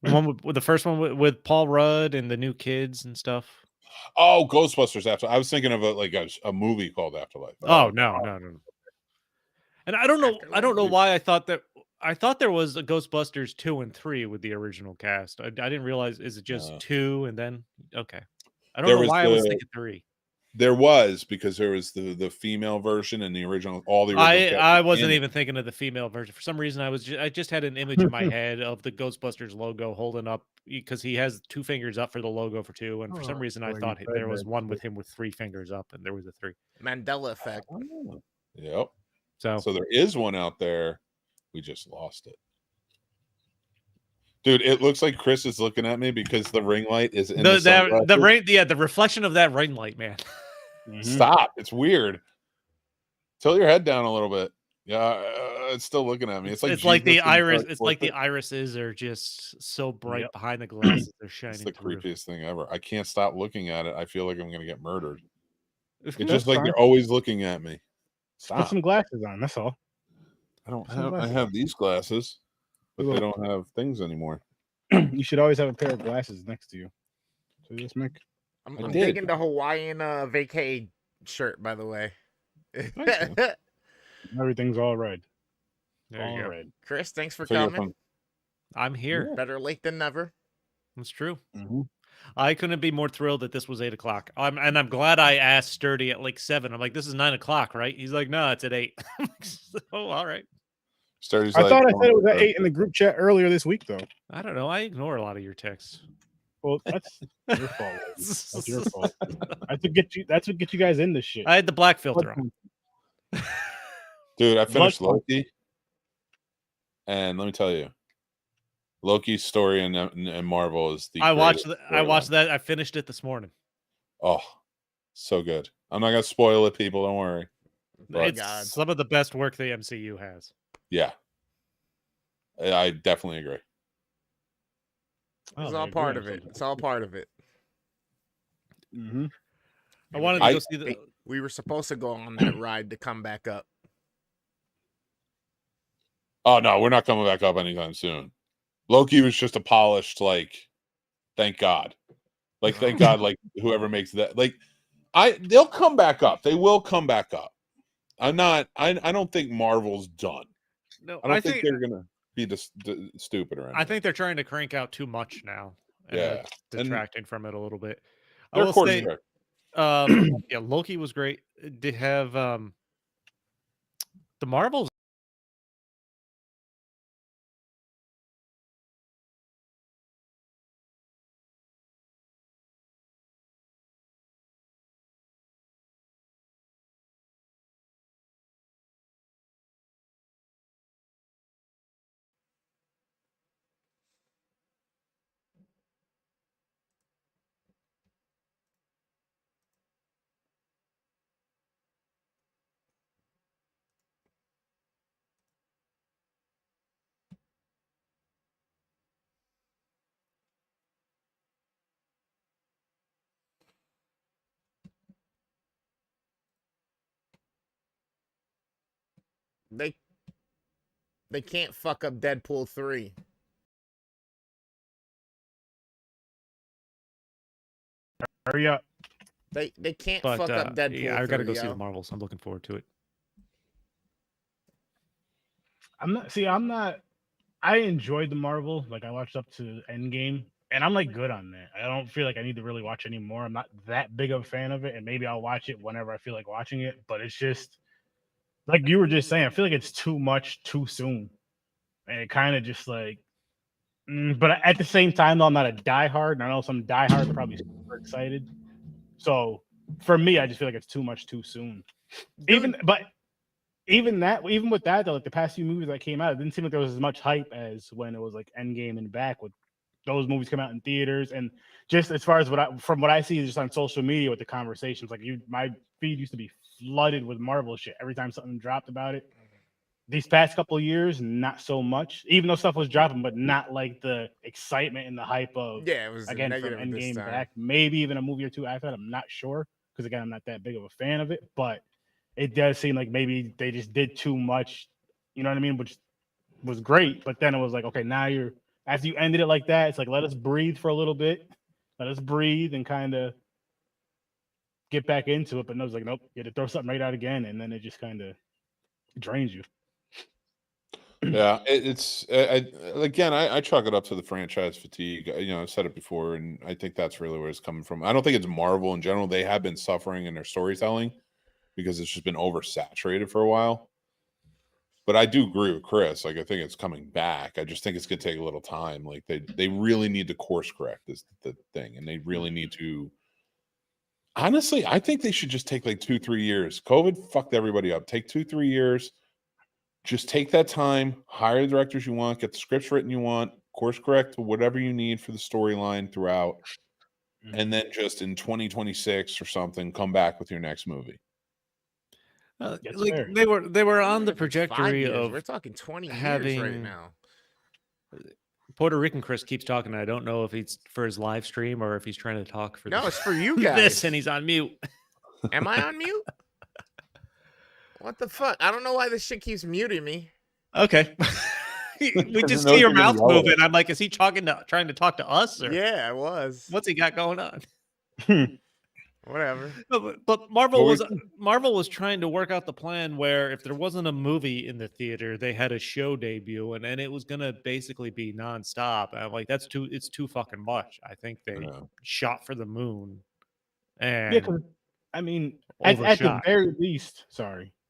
The one with the first one with Paul Rudd and the new kids and stuff. Oh, Ghostbusters Afterlife. I was thinking of a movie called Afterlife. Oh no. And I don't know why I thought there was a Ghostbusters 2 and 3 with the original cast. I didn't realize. Is it just 2 and then okay? I don't There know was why I was thinking 3. There was, because there was the female version and the original, all the original cast. I wasn't even thinking of the female version. For some reason, I just had an image in my head of the Ghostbusters logo holding up because he has 2 fingers up for the logo for 2, and for some reason I thought there was one with him with 3 fingers up, and there was a 3. Mandela effect. Oh, yep. So there is one out there. We just lost it. Dude, it looks like Chris is looking at me because the ring light is in the reflection of that ring light, man. Stop. It's weird. Tilt your head down a little bit. Yeah, it's still looking at me. It's like the iris. It's like the irises are just so bright behind the glasses. They're shining. It's the creepiest thing ever. I can't stop looking at it. I feel like I'm going to get murdered. It's just like they're always looking at me. Stop. Put some glasses on. That's all. I have these glasses, but they don't have things anymore. You should always have a pair of glasses next to you. So just make. I'm digging the Hawaiian vacay shirt, by the way. Everything's all right. There you go. Chris, thanks for coming. I'm here. Yeah. Better late than never. That's true. I couldn't be more thrilled that this was 8 o'clock. And I'm glad I asked Sturdy at like 7. I'm like, this is 9 o'clock, right? He's like, no, it's at 8. Oh, all right. Sturdy's I thought I said it was at 8 in the group chat earlier this week, though. I don't know. I ignore a lot of your texts. Well, that's your fault. That's your fault. That's what get you guys in this shit. I had the black filter on. Dude, I finished Loki. And let me tell you, Loki's story and Marvel is the I watched that. I finished it this morning. Oh, so good. I'm not gonna spoil it, people. Don't worry. It's some of the best work the MCU has. Yeah, I definitely agree. It's all part of it. It's all part of it. I wanted to go see the. We were supposed to go on that ride to come back up. Oh no, we're not coming back up anytime soon. Loki was just a polished, like, thank God. Like, thank God, like, whoever makes that, like, they'll come back up. They will come back up. I don't think Marvel's done. No, I don't think they're gonna be stupid or anything. I think they're trying to crank out too much now. Yeah, detracting from it a little bit. I will say, yeah, Loki was great. They have the Marvels. They can't fuck up Deadpool 3. Hurry up. They can't fuck up Deadpool 3. Yeah, I gotta go see the Marvels. I'm looking forward to it. I enjoyed the Marvel. Like, I watched up to Endgame, and I'm like good on that. I don't feel like I need to really watch anymore. I'm not that big of a fan of it, and maybe I'll watch it whenever I feel like watching it. But it's just like you were just saying. I feel like it's too much too soon, and it kind of just like. But at the same time, though, I'm not a diehard, and I know some diehards are probably super excited. So for me, I just feel like it's too much too soon. Even with that, though, like the past few movies that came out, it didn't seem like there was as much hype as when it was like Endgame and back with those movies come out in theaters. And just as far as from what I see just on social media with the conversations, like my feed used to be flooded with Marvel shit every time something dropped about it. These past couple of years, not so much. Even though stuff was dropping, but not like the excitement and the hype of it was again from Endgame back. Maybe even a movie or two after that. I'm not sure because again, I'm not that big of a fan of it, but it does seem like maybe they just did too much. You know what I mean? Which was great, but then it was like, okay, now you're after you ended it like that, it's like let us breathe for a little bit, let us breathe and kind of get back into it. But no, it's like nope, you had to throw something right out again, and then it just kind of drains you. Yeah, it's again, I chalk it up to the franchise fatigue. I've said it before, and I think that's really where it's coming from. I don't think it's Marvel in general. They have been suffering in their storytelling because it's just been oversaturated for a while. But I do agree with Chris. Like, I think it's coming back. I just think it's going to take a little time. Like, they really need to course correct is the thing, and they really need to. Honestly, I think they should just take like 2-3 years. COVID fucked everybody up. Take 2-3 years. Just take that time, hire the directors you want, get the scripts written you want, course correct to whatever you need for the storyline throughout, and then just in 2026 or something, come back with your next movie. Like they were on the trajectory of we're talking 20 years having right now. Puerto Rican Chris keeps talking. I don't know if it's for his live stream or if he's trying to talk for No, it's for you guys. this, and he's on mute. Am I on mute? What the fuck? I don't know why this shit keeps muting me. Okay. We just see your mouth moving. I'm like, is he trying to talk to us? Or Yeah, I was. what's he got going on? Whatever. But Marvel was trying to work out the plan where if there wasn't a movie in the theater, they had a show debut, and it was gonna basically be nonstop. I'm like, it's too fucking much. I think they shot for the moon. And yeah, I mean, at the very least,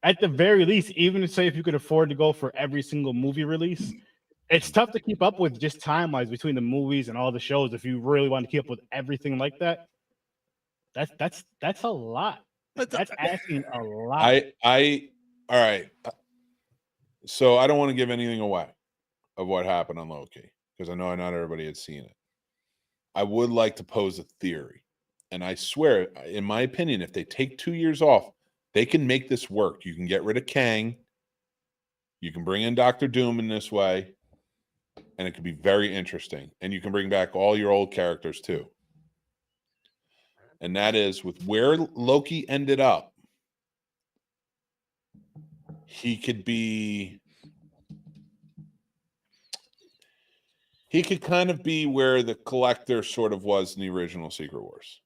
at the very least, even say if you could afford to go for every single movie release, it's tough to keep up with just timelines between the movies and all the shows. If you really want to keep up with everything like that, that's a lot. That's asking a lot. All right. So I don't want to give anything away of what happened on Loki because I know not everybody had seen it. I would like to pose a theory, and I swear, in my opinion, if they take 2 years off, they can make this work. You can get rid of Kang. You can bring in Doctor Doom in this way, and it could be very interesting. And you can bring back all your old characters too. And that is with where Loki ended up. He could kind of be where the Collector sort of was in the original Secret Wars.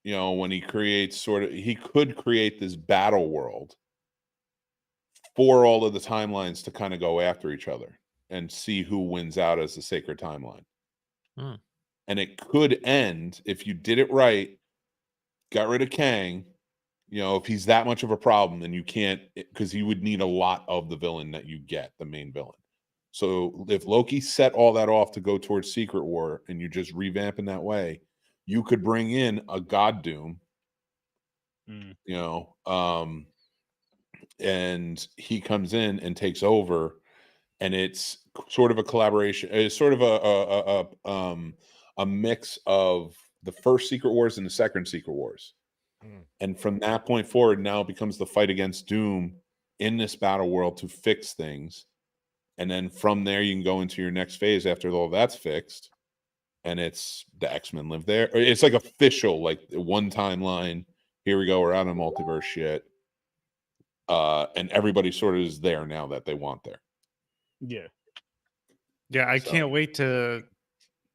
When he he could create this battle world for all of the timelines to kind of go after each other and see who wins out as the sacred timeline. And it could end, if you did it right, got rid of Kang, if he's that much of a problem, then you can't, because he would need a lot of the villain that you get, the main villain. So if Loki set all that off to go towards Secret War and you just revamp in that way, you could bring in a God Doom, and he comes in and takes over, and it's sort of a collaboration. It's sort of a mix of the first Secret Wars and the second Secret Wars. And from that point forward, now it becomes the fight against Doom in this battle world to fix things. And then from there, you can go into your next phase after all that's fixed. And it's the X-Men live there. It's like official, like one timeline. Here we go. We're out of multiverse shit. And everybody sort of is there now that they want there. Yeah. Yeah, I can't wait to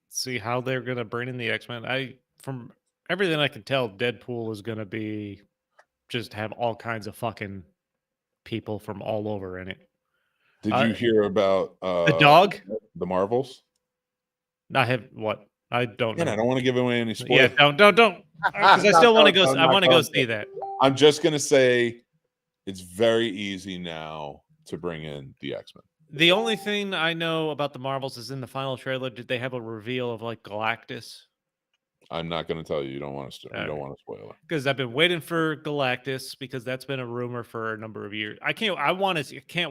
see how they're going to bring in the X-Men. From everything I can tell, Deadpool is going to be just have all kinds of fucking people from all over in it. Did you hear about the dog? The Marvels? I have what? I don't know. I don't want to give away any spoilers. Yeah, don't. Because I still want to go. I want to go see that. I'm just gonna say it's very easy now to bring in the X-Men. The only thing I know about the Marvels is in the final trailer. Did they have a reveal of like Galactus? I'm not going to tell you. You don't want to. You don't want to spoil it. Because I've been waiting for Galactus because that's been a rumor for a number of years. I can't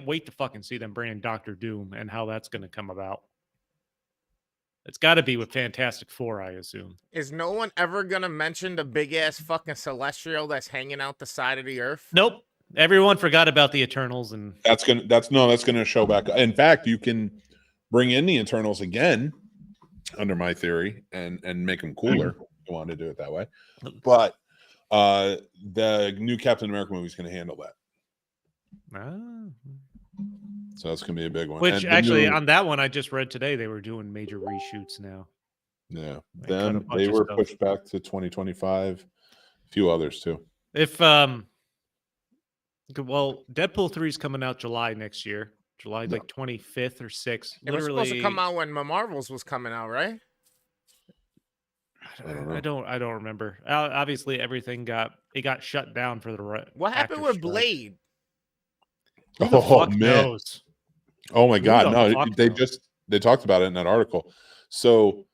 wait to fucking see them bring in Doctor Doom and how that's going to come about. It's got to be with Fantastic Four, I assume. Is no one ever going to mention the big ass fucking Celestial that's hanging out the side of the Earth? Nope. Everyone forgot about the Eternals, and that's gonna show back. In fact, you can bring in the Eternals again, under my theory, and make them cooler. If you want to do it that way, but the new Captain America movie is going to handle that. So that's gonna be a big one. Which And the actually, new- on that one, I just read today they were doing major reshoots now. yeah, They cut a them bunch they of were stuff. pushed back to 2025. A few others too. If well, Deadpool 3 is coming out July next year, July Yeah. like 25th or 6th. It was supposed to come Literally, out when Marvels was coming out, right? I I don't remember. Obviously, everything got shut down for the What happened actor with strike. Blade? Who the Oh fuck man! knows? Oh my Who god! the No, fuck they knows? talked about it in that article. So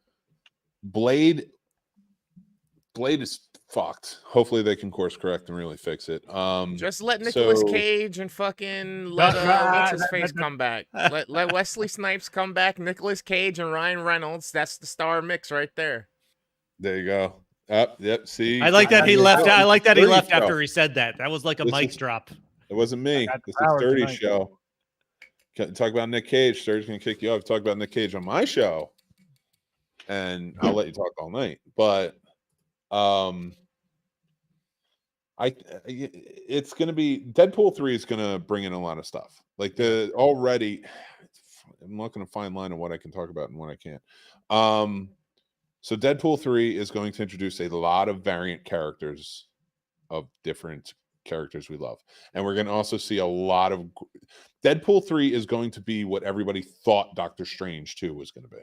Blade is fucked. Hopefully they can course correct and really fix it. Just let Nicolas so- Cage and fucking let what's his face come back. Let Wesley Snipes come back. Nicolas Cage and Ryan Reynolds. That's the star mix right there. There you go. Yep. See, I like that he It's left. a I like that he sturdy left show. after he said that. That was like a This mic is- drop. It wasn't me. got the This is power Sturdy tonight. show. Talk about Nick Cage. Sturdy's gonna kick you off. Talk about Nick Cage on my show, and I'll let you talk all night. But it's gonna be Deadpool 3 is gonna bring in a lot of stuff. Like the already, I'm not gonna fine line on what I can talk about and what I can't. So Deadpool 3 is going to introduce a lot of variant characters of different characters we love. And we're going to also see a lot of Deadpool 3 is going to be what everybody thought Doctor Strange 2 was going to be.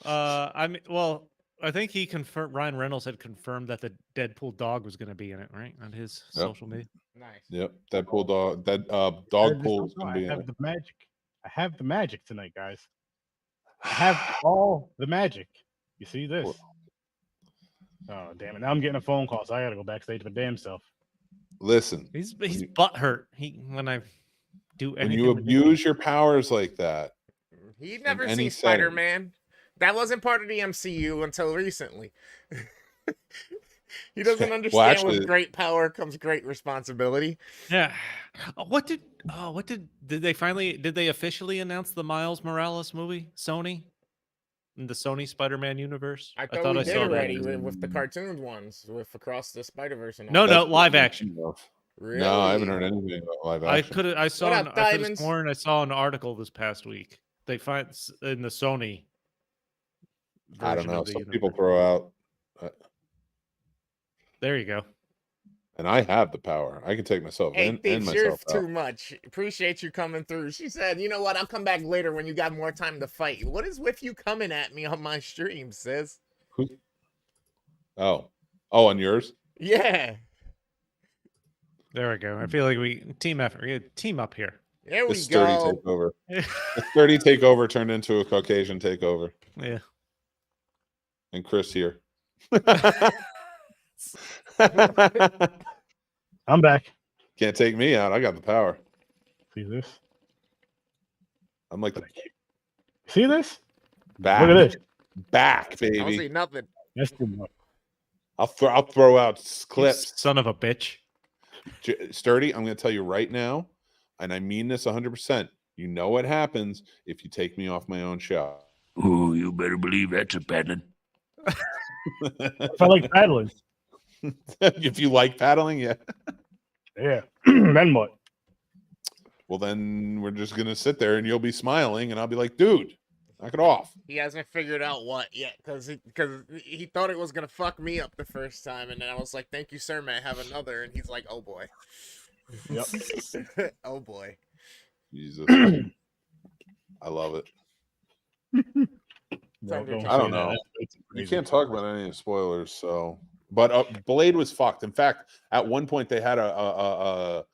I mean, well, I think he confirmed. Ryan Reynolds had confirmed that the Deadpool dog was going to be in it, right, on his social media. Nice. Yep, Deadpool dog, Dogpool is going to be in I have it. the magic. I have the magic tonight, guys. I have all the magic. You see this? Oh damn it! Now I'm getting a phone call, so I gotta go backstage my damn self. Listen, He's butthurt. When I do when anything. you ridiculous. abuse your powers like that, He'd never any seen setting. Spider-Man. That wasn't part of the MCU until recently. He doesn't understand actually- with great power comes great responsibility. Yeah. Did they officially announce the Miles Morales movie? Sony? In the Sony Spider-Man universe? I thought we did saw that. already with the cartoon ones, with Across the Spider-Verse and all No, that. no, That's live what I'm action. thinking of. Really? No, I haven't heard anything about live action. I saw up, I could have Diamonds? sworn I saw an article this past week. They find in the Sony I don't version know. of the Some people universe. throw out, There you go. and I have the power. I can take myself Hey, in and Thieves, you're myself too out. much. Appreciate you coming through. She said, you know what? I'll come back later when you got more time to fight. What is with you coming at me on my stream, sis? Oh, on yours? Yeah. There we go. I feel like we team effort. We team up here. There we The sturdy go. takeover. The sturdy takeover turned into a Caucasian takeover. Yeah. And Chris here. I'm back. Can't take me out. I got the power. See this? I'm like the See this? back. Look at this. Back, I don't see baby. nothing. That's too much. I'll throw out You clips. son of a bitch. Sturdy, I'm going to tell you right now, and I mean this 100%. You know what happens if you take me off my own show. Oh, you better believe that's a paddling. If I like paddling. If you like paddling, yeah. Yeah. Then what? Well, then we're just going to sit there and you'll be smiling, and I'll be like, dude, knock it off. He hasn't figured out what yet because he thought it was gonna fuck me up the first time, and then I was like, "Thank you, sir. May I have another?" And he's like, "Oh boy." Yep. Oh boy. Jesus. I love it. No, I say don't that. know. That's You crazy. can't talk about any of the spoilers, so. But Blade was fucked. In fact, at one point they had a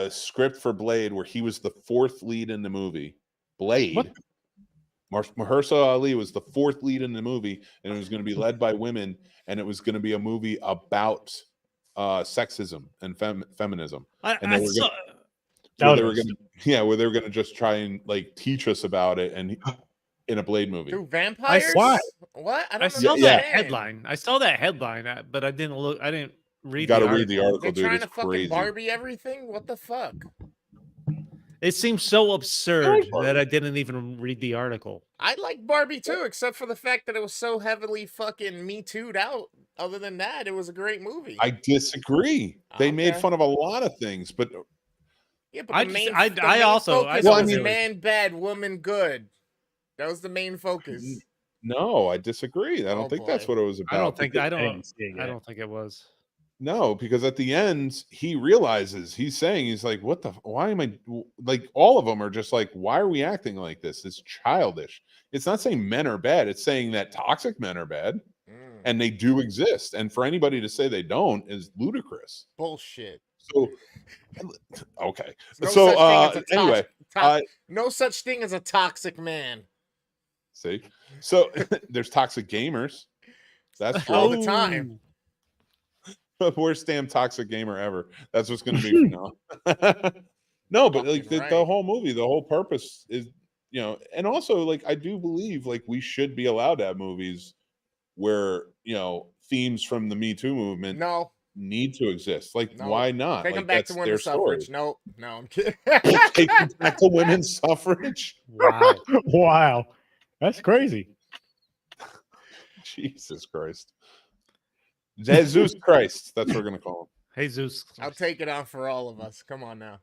script for Blade where he was the fourth lead in the movie. Blade. What? Mahershala Ali was the fourth lead in the movie, and it was going to be led by women, and it was going to be a movie about sexism and feminism. And they were saw, where they were going to, where they were going to just try and like teach us about it, and in a Blade movie. Dude, vampires? Why? What? I I don't saw understand. that headline. I saw that headline, but I didn't look. I didn't read. You got to the read the article, They're dude. trying It's to fucking crazy. Barbie everything? What the fuck? It seems so absurd Barbie. that I didn't even read the article. I like Barbie too, except for the fact that it was so heavily fucking Me Too'd out. Other than that, it was a great movie. I disagree. They made Okay. fun of a lot of things, but Yeah, but I the just- main, I- the I main also- focus I Well, I was mean- man bad, woman good. That was the main focus. No, I disagree. I don't Oh, think that's boy. what it was about. I don't think because- I don't didn't see it I yet. don't think it was. No, because at the end he realizes he's like, "What the? Why am I like?" All of them are just like, "Why are we acting like this? It's childish." It's not saying men are bad. It's saying that toxic men are bad, Mm, and they do exist. And for anybody to say they don't is ludicrous. bullshit. So, okay. There's So, such thing as a anyway, no such thing as a toxic man. see, so there's toxic gamers. That's All true. the time. Worst damn toxic gamer ever. That's what's going to be from now. No, but like Fucking the right. whole movie, the whole purpose is, and also like I do believe like we should be allowed to have movies where themes from the Me Too movement No, need to exist. Like, No. why not? take Like them back to that's women's their suffrage. story. No, I'm kidding. Take them back to women's suffrage. Wow. Wow, that's crazy. Jesus Christ. Jesus Christ. That's what we're gonna call him. Jesus. I'll take it on for all of us. Come on now.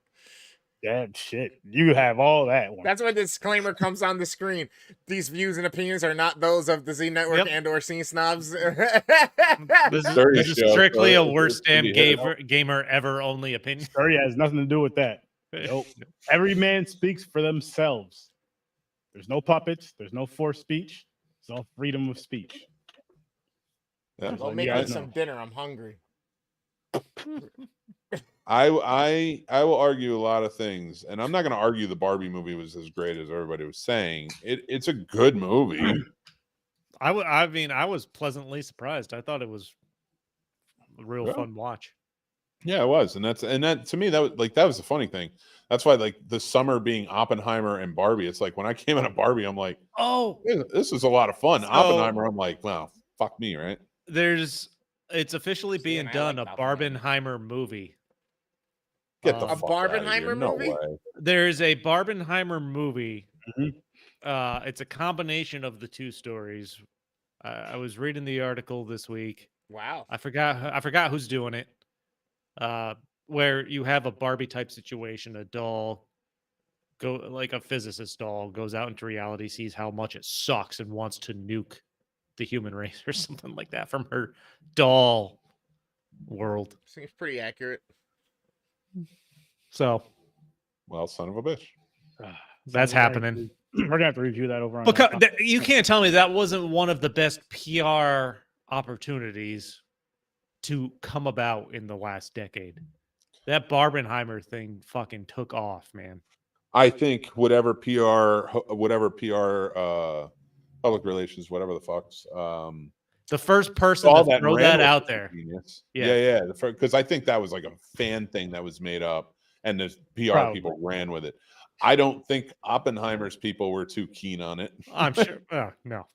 That shit. You have all that one. That's when the disclaimer comes on the screen. These views and opinions are not those of the Z Network Yep. and/or Scene Snobs. This is, Dirty this is show, strictly so a it's worst damn pretty hit. gamer ever only opinion. Sorry, has nothing to do with that. Nope. Every man speaks for themselves. There's no puppets. There's no forced speech. It's all freedom of speech. Yeah. Go you make me guys some know. dinner. I'm hungry. I will argue a lot of things, and I'm not going to argue the Barbie movie was as great as everybody was saying. It's a good movie. I mean, I was pleasantly surprised. I thought it was a real Yeah. fun watch. Yeah, it was, and that to me that was the funny thing. That's why like the summer being Oppenheimer and Barbie. It's like when I came out of Barbie, I'm like, Oh, this is a lot of fun. So- Oppenheimer, I'm like, wow, fuck me, right? it's officially See, being and I done, liked a Oppenheimer. Barbenheimer movie. Get the A fuck outta here. Barbenheimer No movie? way. There's a Barbenheimer movie. Mhm. It's a combination of the two stories. I was reading the article this week. Wow. I forgot who's doing it. Where you have a Barbie type situation, a doll like a physicist doll goes out into reality, sees how much it sucks, and wants to nuke the human race or something like that from her doll world. Seems pretty accurate. So Well, son of a bitch. that's happening. We're gonna have to review that over on. Because you can't tell me that wasn't one of the best PR opportunities to come about in the last decade. That Barbenheimer thing fucking took off, man. I think whatever PR, public relations, whatever the fucks, The first person saw to that throw and ran that with out it, there. genius. Yeah. Yeah. Because I think that was like a fan thing that was made up, and the PR Probably. people ran with it. I don't think Oppenheimer's people were too keen on it. I'm sure. No.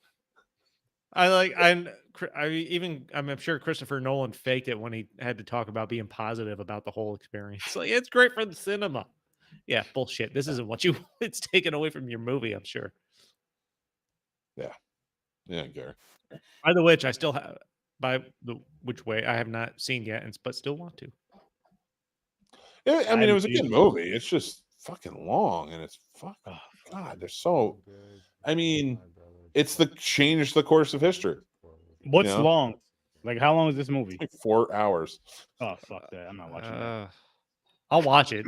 I'm sure Christopher Nolan faked it when he had to talk about being positive about the whole experience. Like, it's great for the cinema. Yeah, bullshit. This isn't what you. It's taken away from your movie. I'm sure. Yeah, Gary. By the which, I still have. Which way I have not seen yet, but still want to. Yeah, I mean, it was a I've good movie. It's just fucking long, and it's fucking God. They're so. I mean, it's changed the course of history. What's Yeah. long? Like, how long is this movie? Like 4 hours. Oh, fuck that. I'm not watching that. I'll watch it.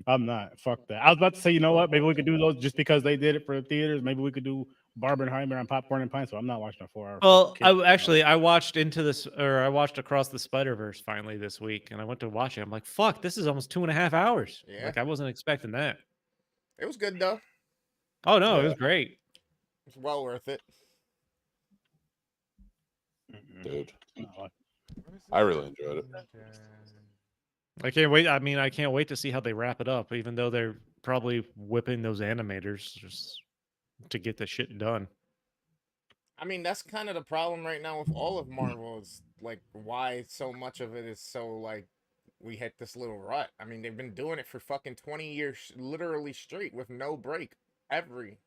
I'm not. Fuck that. I was about to say, you know what? Maybe we could do those just because they did it for the theaters. Maybe we could do Barbenheimer and Popcorn and Pints. So I'm not watching a 4 hour. Well, I watched I watched Across the Spider-Verse finally this week, and I went to watch it. I'm like, fuck, this is almost 2.5 hours. Yeah. Like, I wasn't expecting that. It was good though. Oh no, it Yeah. was great. It's well worth it. Dude, I really enjoyed it. I can't wait. I mean, I can't wait to see how they wrap it up, even though they're probably whipping those animators just to get the shit done. I mean, that's kind of the problem right now with all of Marvel is like why so much of it is so like we hit this little rut. I mean, they've been doing it for fucking 20 years literally straight with no break every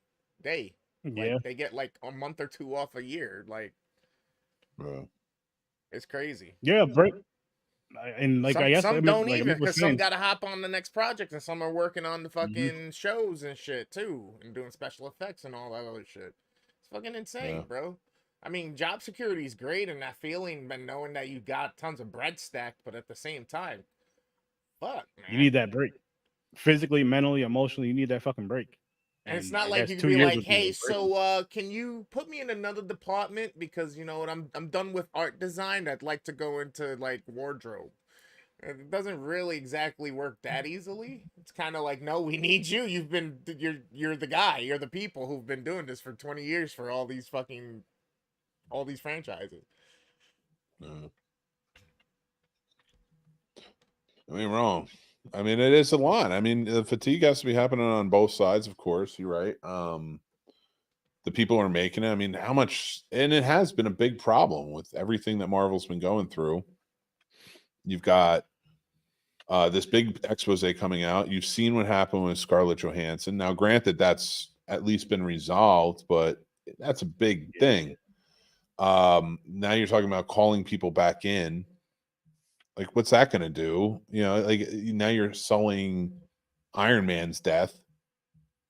day. Yeah. Like, they get like a month or two off a year. Like Yeah. it's crazy. Yeah. And like some, I guess some like, don't like even, Mick was because some saying, gotta hop on the next project, and some are working on the Mm-hmm. fucking shows and shit too, and doing special effects and all that other shit. It's fucking insane, Yeah. bro. I mean, job security is great, and that feeling, and knowing that you got tons of bread stacked, but at the same time, fuck, man. you need that break. Physically, mentally, emotionally, you need that fucking break. And it's And not I like guess you can 2 be years like, would be hey, a break. so can you put me in another department, because you know what, I'm done with art design. I'd like to go into like wardrobe. And it doesn't really exactly work that easily. It's kind of like, no, we need you. You're the guy. You're the people who've been doing this for 20 years for all these franchises. I mean, wrong. I mean, it is a lot. I mean, the fatigue has to be happening on both sides, of course. You're right. The people who are making it. I mean, how much, and it has been a big problem with everything that Marvel's been going through. You've got this big expose coming out. You've seen what happened with Scarlett Johansson. Now, granted, that's at least been resolved, but that's a big thing. Now you're talking about calling people back in. Like, what's that going to do? You know, like now you're sullying Iron Man's death.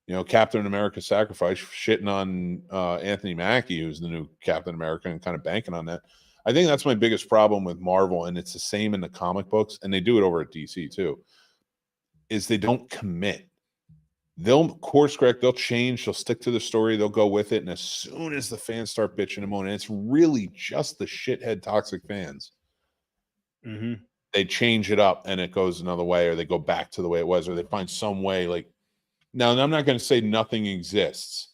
You know, Captain America sacrifice, shitting on Anthony Mackie, who's the new Captain America, and kind of banking on that. I think that's my biggest problem with Marvel, and it's the same in the comic books, and they do it over at DC too, is they don't commit. They'll course correct, they'll change, they'll stick to the story, they'll go with it, and as soon as the fans start bitching and moaning, it's really just the shithead toxic fans. Mm-hmm. They change it up, and it goes another way, or they go back to the way it was, or they find some way. Like, now, I'm not going to say nothing exists,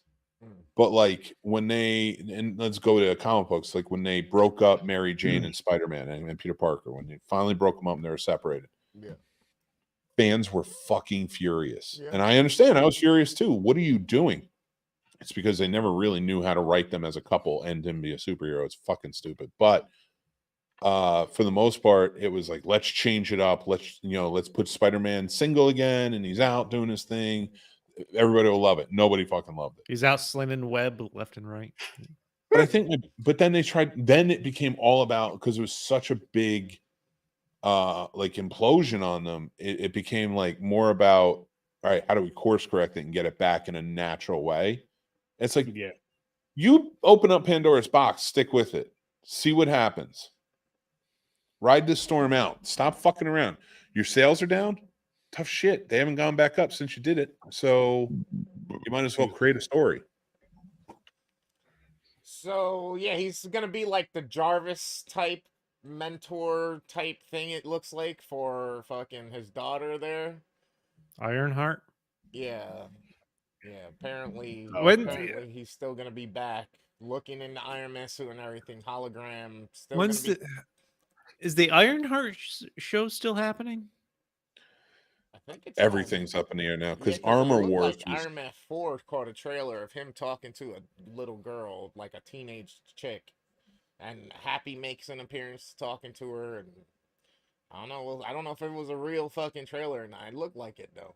but like when they, and let's go to comic books, like when they broke up Mary Jane and Spider-Man and Peter Parker, when they finally broke them up and they were separated, fans were fucking furious. And I understand, I was furious too. What are you doing? It's because they never really knew how to write them as a couple and him be a superhero. It's fucking stupid. But for the most part, it was like, let's change it up. Let's put Spider-Man single again, and he's out doing his thing. Everybody will love it. Nobody fucking loved it. He's out slinging web left and right. But I think, but then then it became all about, because it was such a big like implosion on them. It became like more about, all right, how do we course correct it and get it back in a natural way? It's like, you open up Pandora's box, stick with it, see what happens. Ride this storm out. Stop fucking around. Your sales are down. Tough shit. They haven't gone back up since you did it. So you might as well create a story. So yeah, he's gonna be like the Jarvis type mentor type thing, it looks like, for fucking his daughter there. Ironheart? Yeah. Apparently he's still gonna be back looking in the Iron Man suit and everything, hologram. Still is the Ironheart show still happening? I think it's everything's up in the air now, because Armor Wars like Iron Man 4 caught a trailer of him talking to a little girl, like a teenage chick, and Happy makes an appearance talking to her, and I don't know if it was a real fucking trailer or not. It looked like it though.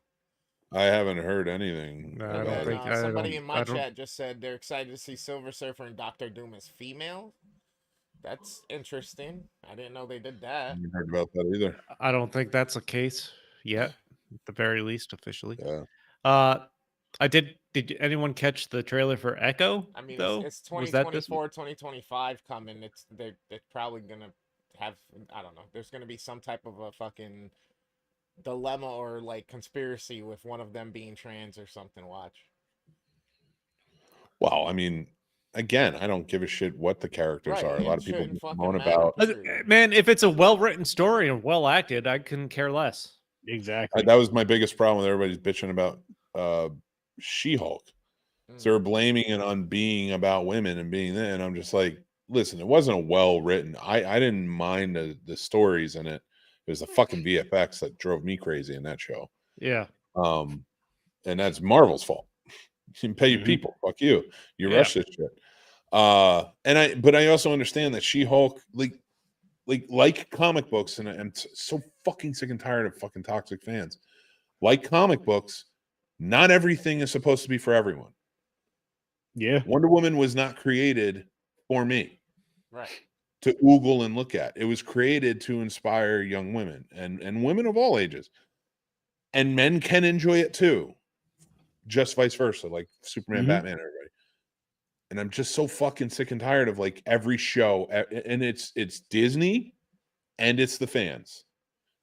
I haven't heard anything. No, I don't think somebody in my chat just said they're excited to see Silver Surfer and Doctor Doom as female. That's interesting. I didn't know they did that. I haven't heard about that either. I don't think that's a case yet, at the very least, officially. Yeah. Did anyone catch the trailer for Echo? I mean, though? it's 2024, 2025 coming. They're probably gonna have, I don't know. There's gonna be some type of a fucking dilemma or like conspiracy with one of them being trans or something. Watch. Well, I mean, again, I don't give a shit what the characters are. A lot of people moan about. Man, if it's a well-written story and well acted, I couldn't care less. Exactly. That was my biggest problem with everybody's bitching about She-Hulk. So they're blaming it on being about women and being that, and I'm just like, listen, it wasn't a well written. I didn't mind the stories in it. It was the fucking VFX that drove me crazy in that show. Yeah. And that's Marvel's fault. You can pay your people. Fuck you. You rush this shit. But I also understand that She-Hulk, like comic books, and I'm so fucking sick and tired of fucking toxic fans. Like comic books, not everything is supposed to be for everyone. Yeah. Wonder Woman was not created for me. Right. to oogle and look at. It was created to inspire young women and women of all ages. And men can enjoy it too. Just vice versa, like Superman, Batman, everybody. And I'm just so fucking sick and tired of like every show, and it's Disney and it's the fans.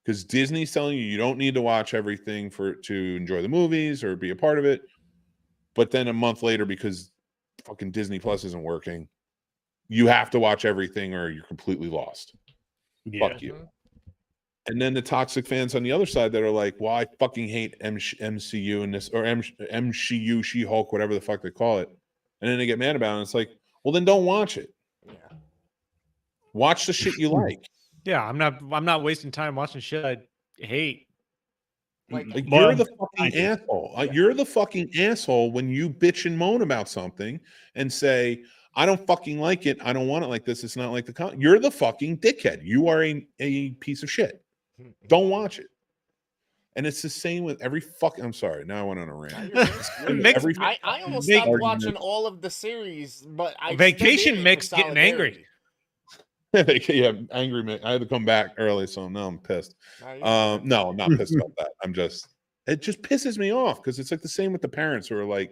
Because Disney's telling you don't need to watch everything to enjoy the movies or be a part of it. But then a month later, because fucking Disney Plus isn't working, you have to watch everything or you're completely lost. Yeah. Fuck you. And then the toxic fans on the other side that are like, well, I fucking hate MCU and this, or MCU, She-Hulk, whatever the fuck they call it. And then they get mad about it. And it's like, well, then don't watch it. Yeah. Watch the shit you like. Yeah, I'm not wasting time watching shit I hate. Like you're the fucking asshole. You're the fucking asshole when you bitch and moan about something and say, I don't fucking like it. I don't want it like this. It's not like the you're the fucking dickhead. You are a piece of shit. Don't watch it. And it's the same with every fucking. I'm sorry. Now I went on a rant. I almost stopped watching all of the series, but I Vacation Mix getting angry. Yeah, angry. I had to come back early, so now I'm pissed. No, I'm not pissed about that. It just pisses me off because it's like the same with the parents who are like,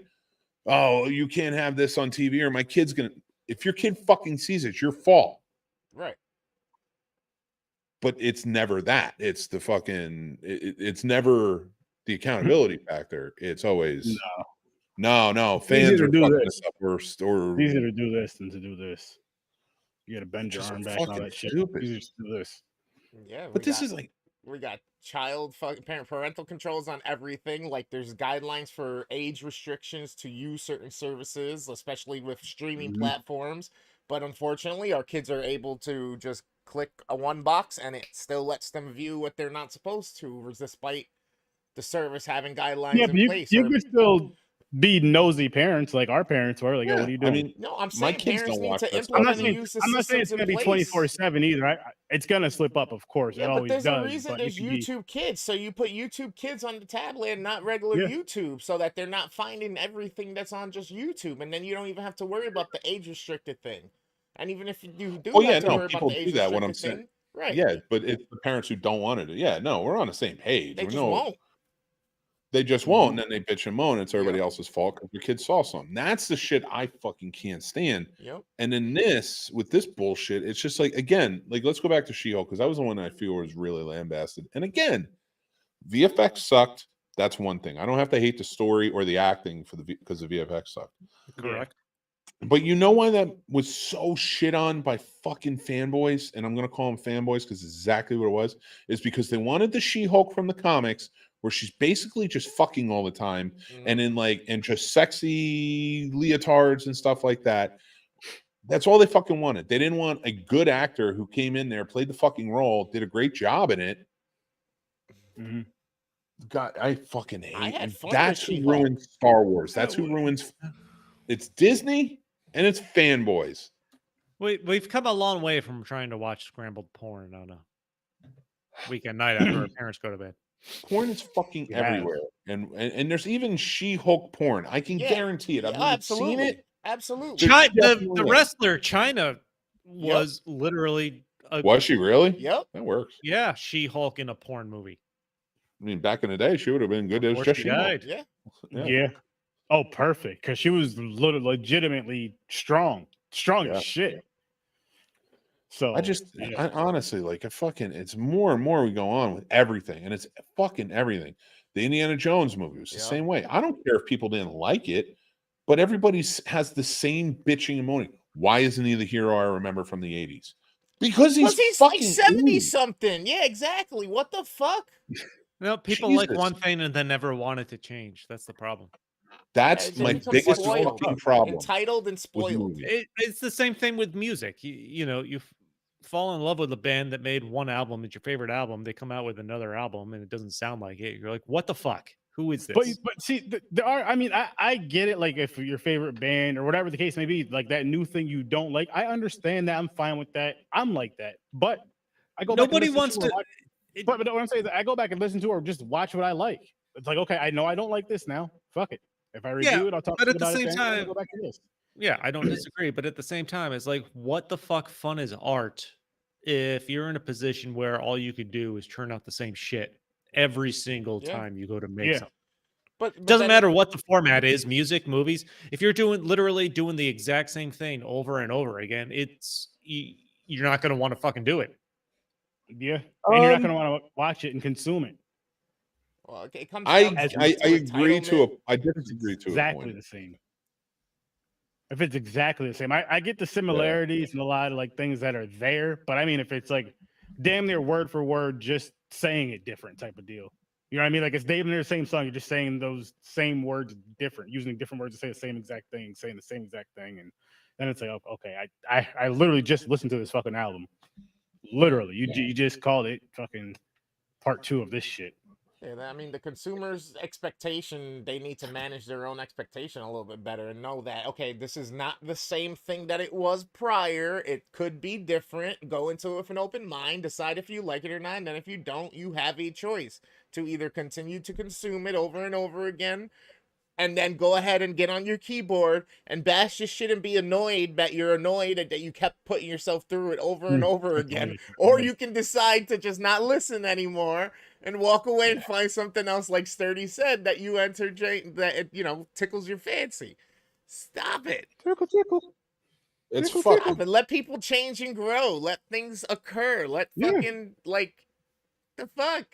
oh, you can't have this on TV or my kid's gonna. If your kid fucking sees it, it's your fault. Right. But it's never that. It's the fucking. It's never the accountability factor. It's always no. Fans are fucking this up worse. Or it's easier to do this than to do this. You got to bend your arm back and all that shit. Stupid. Easier to do this. Yeah, but this is like we got parental controls on everything. Like there's guidelines for age restrictions to use certain services, especially with streaming platforms. But unfortunately, our kids are able to just click a one box and it still lets them view what they're not supposed to, despite the service having guidelines in place. You can still be nosy parents like our parents were. Like, oh, what are you doing? I mean, no, I'm saying my kids parents don't need watch to that stuff. implement and use the I'm not saying it's systems going to be 24/7 either. It's going to slip up, of course. Yeah, it but always there's does. a reason there's YouTube Kids. So you put YouTube Kids on the tablet and not regular YouTube so that they're not finding everything that's on just YouTube. And then you don't even have to worry about the age restricted thing. And even if you do have to worry about the age restricted what I'm thing, saying. right. Yeah, but it's the parents who don't want it. Yeah, no, we're on the same page. They just won't. They just won't, and then they bitch and moan. It's everybody else's fault because your kid saw something. That's the shit I fucking can't stand. Yep. And then with this bullshit, it's just like, again, like let's go back to She-Hulk because that was the one I feel was really lambasted. And again, VFX sucked. That's one thing. I don't have to hate the story or the acting because the VFX sucked. Correct. But you know why that was so shit on by fucking fanboys? And I'm going to call them fanboys because it's exactly what it was. Is because they wanted the She-Hulk from the comics where she's basically just fucking all the time and just sexy leotards and stuff like that. That's all they fucking wanted. They didn't want a good actor who came in there, played the fucking role, did a great job in it. God, I fucking hate it. That's who ruins Star Wars. That's who ruins. It's Disney and it's fanboys. We've come a long way from trying to watch scrambled porn on a weekend night after our parents go to bed. Porn is fucking everywhere, and there's even She-Hulk porn. I can guarantee it. I've never seen it. Absolutely. The wrestler China was literally. Was she really? Yep, that works. Yeah, She-Hulk in a porn movie. I mean, back in the day, she would have been good as just She-Hulk. Yeah. Oh, perfect. Because she was legitimately strong as shit. So I honestly like it's more and more we go on with everything, and it's fucking everything. The Indiana Jones movie was the same way. I don't care if people didn't like it, but everybody has the same bitching and moaning. Why isn't he the hero I remember from the 80s? Because he's fucking like 70 something. Yeah, exactly. What the fuck? No, people like one thing and then never want it to change. That's the problem. That's my biggest fucking problem. Entitled and spoiled. It's the same thing with music. You fall in love with a band that made one album. It's your favorite album. They come out with another album and it doesn't sound like it. You're like, what the fuck? Who is this? But see, there are. I mean, I get it. Like if your favorite band or whatever the case may be, like that new thing you don't like, I understand that. I'm fine with that. I'm like that. But I go. Nobody wants to. But what I'm saying is, I go back and listen to or just watch what I like. It's like, okay, I know I don't like this now. Fuck it. If I review it, I'll talk about it. But at the same time, go back to this. Yeah, I don't disagree, but at the same time, it's like, what the fuck fun is art if you're in a position where all you could do is churn out the same shit every single Yeah. time you go to make Yeah. something? But Doesn't then matter what the format is, music, movies. If you're literally doing the exact same thing over and over again, you're not going to want to fucking do it. Yeah. And you're not Um, going to want to watch it and consume it. well, it comes down I to agree to entitlement. I disagree to a Exactly point. the same. If it's exactly the same, I get the similarities and a lot of like things that are there, but I mean, if it's like damn near word for word, just saying it different type of deal. You know what I mean? Like it's damn near the same song. You're just saying those same words different, using different words to say the same exact thing, saying the same exact thing, and then it's like, oh, okay, I literally just listened to this fucking album. Literally, you just called it fucking part 2 of this shit. Yeah, I mean, the consumer's expectation, they need to manage their own expectation a little bit better and know that, okay, this is not the same thing that it was prior. It could be different. Go into it with an open mind, decide if you like it or not. And then if you don't, you have a choice to either continue to consume it over and over again, and then go ahead and get on your keyboard and bash this shit and be annoyed that you're annoyed that you kept putting yourself through it over and over again. Or you can decide to just not listen anymore and walk away and find something else, like Sturdy said, that you entertain, that tickles your fancy. Stop it. Tickle. It's Tickle, fucking Stop it. Let people change and grow. Let things occur. Let fucking the fuck.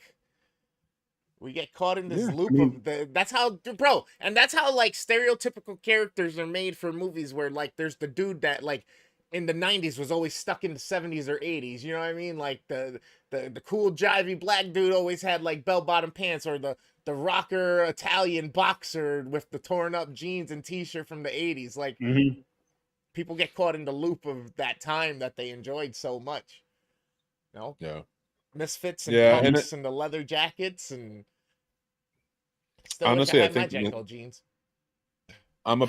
We get caught in this loop of that's how, bro, and that's how like stereotypical characters are made for movies, where like there's the dude that like in the 90s was always stuck in the 70s or 80s, you know what I mean? Like the cool jivey black dude always had like bell-bottom pants, or the rocker Italian boxer with the torn up jeans and t-shirt from the 80s. Like people get caught in the loop of that time that they enjoyed so much. You know? Yeah. Misfits and Yeah, pumps and the leather jackets, and still honestly, wish I I had my think Janko jeans. I'm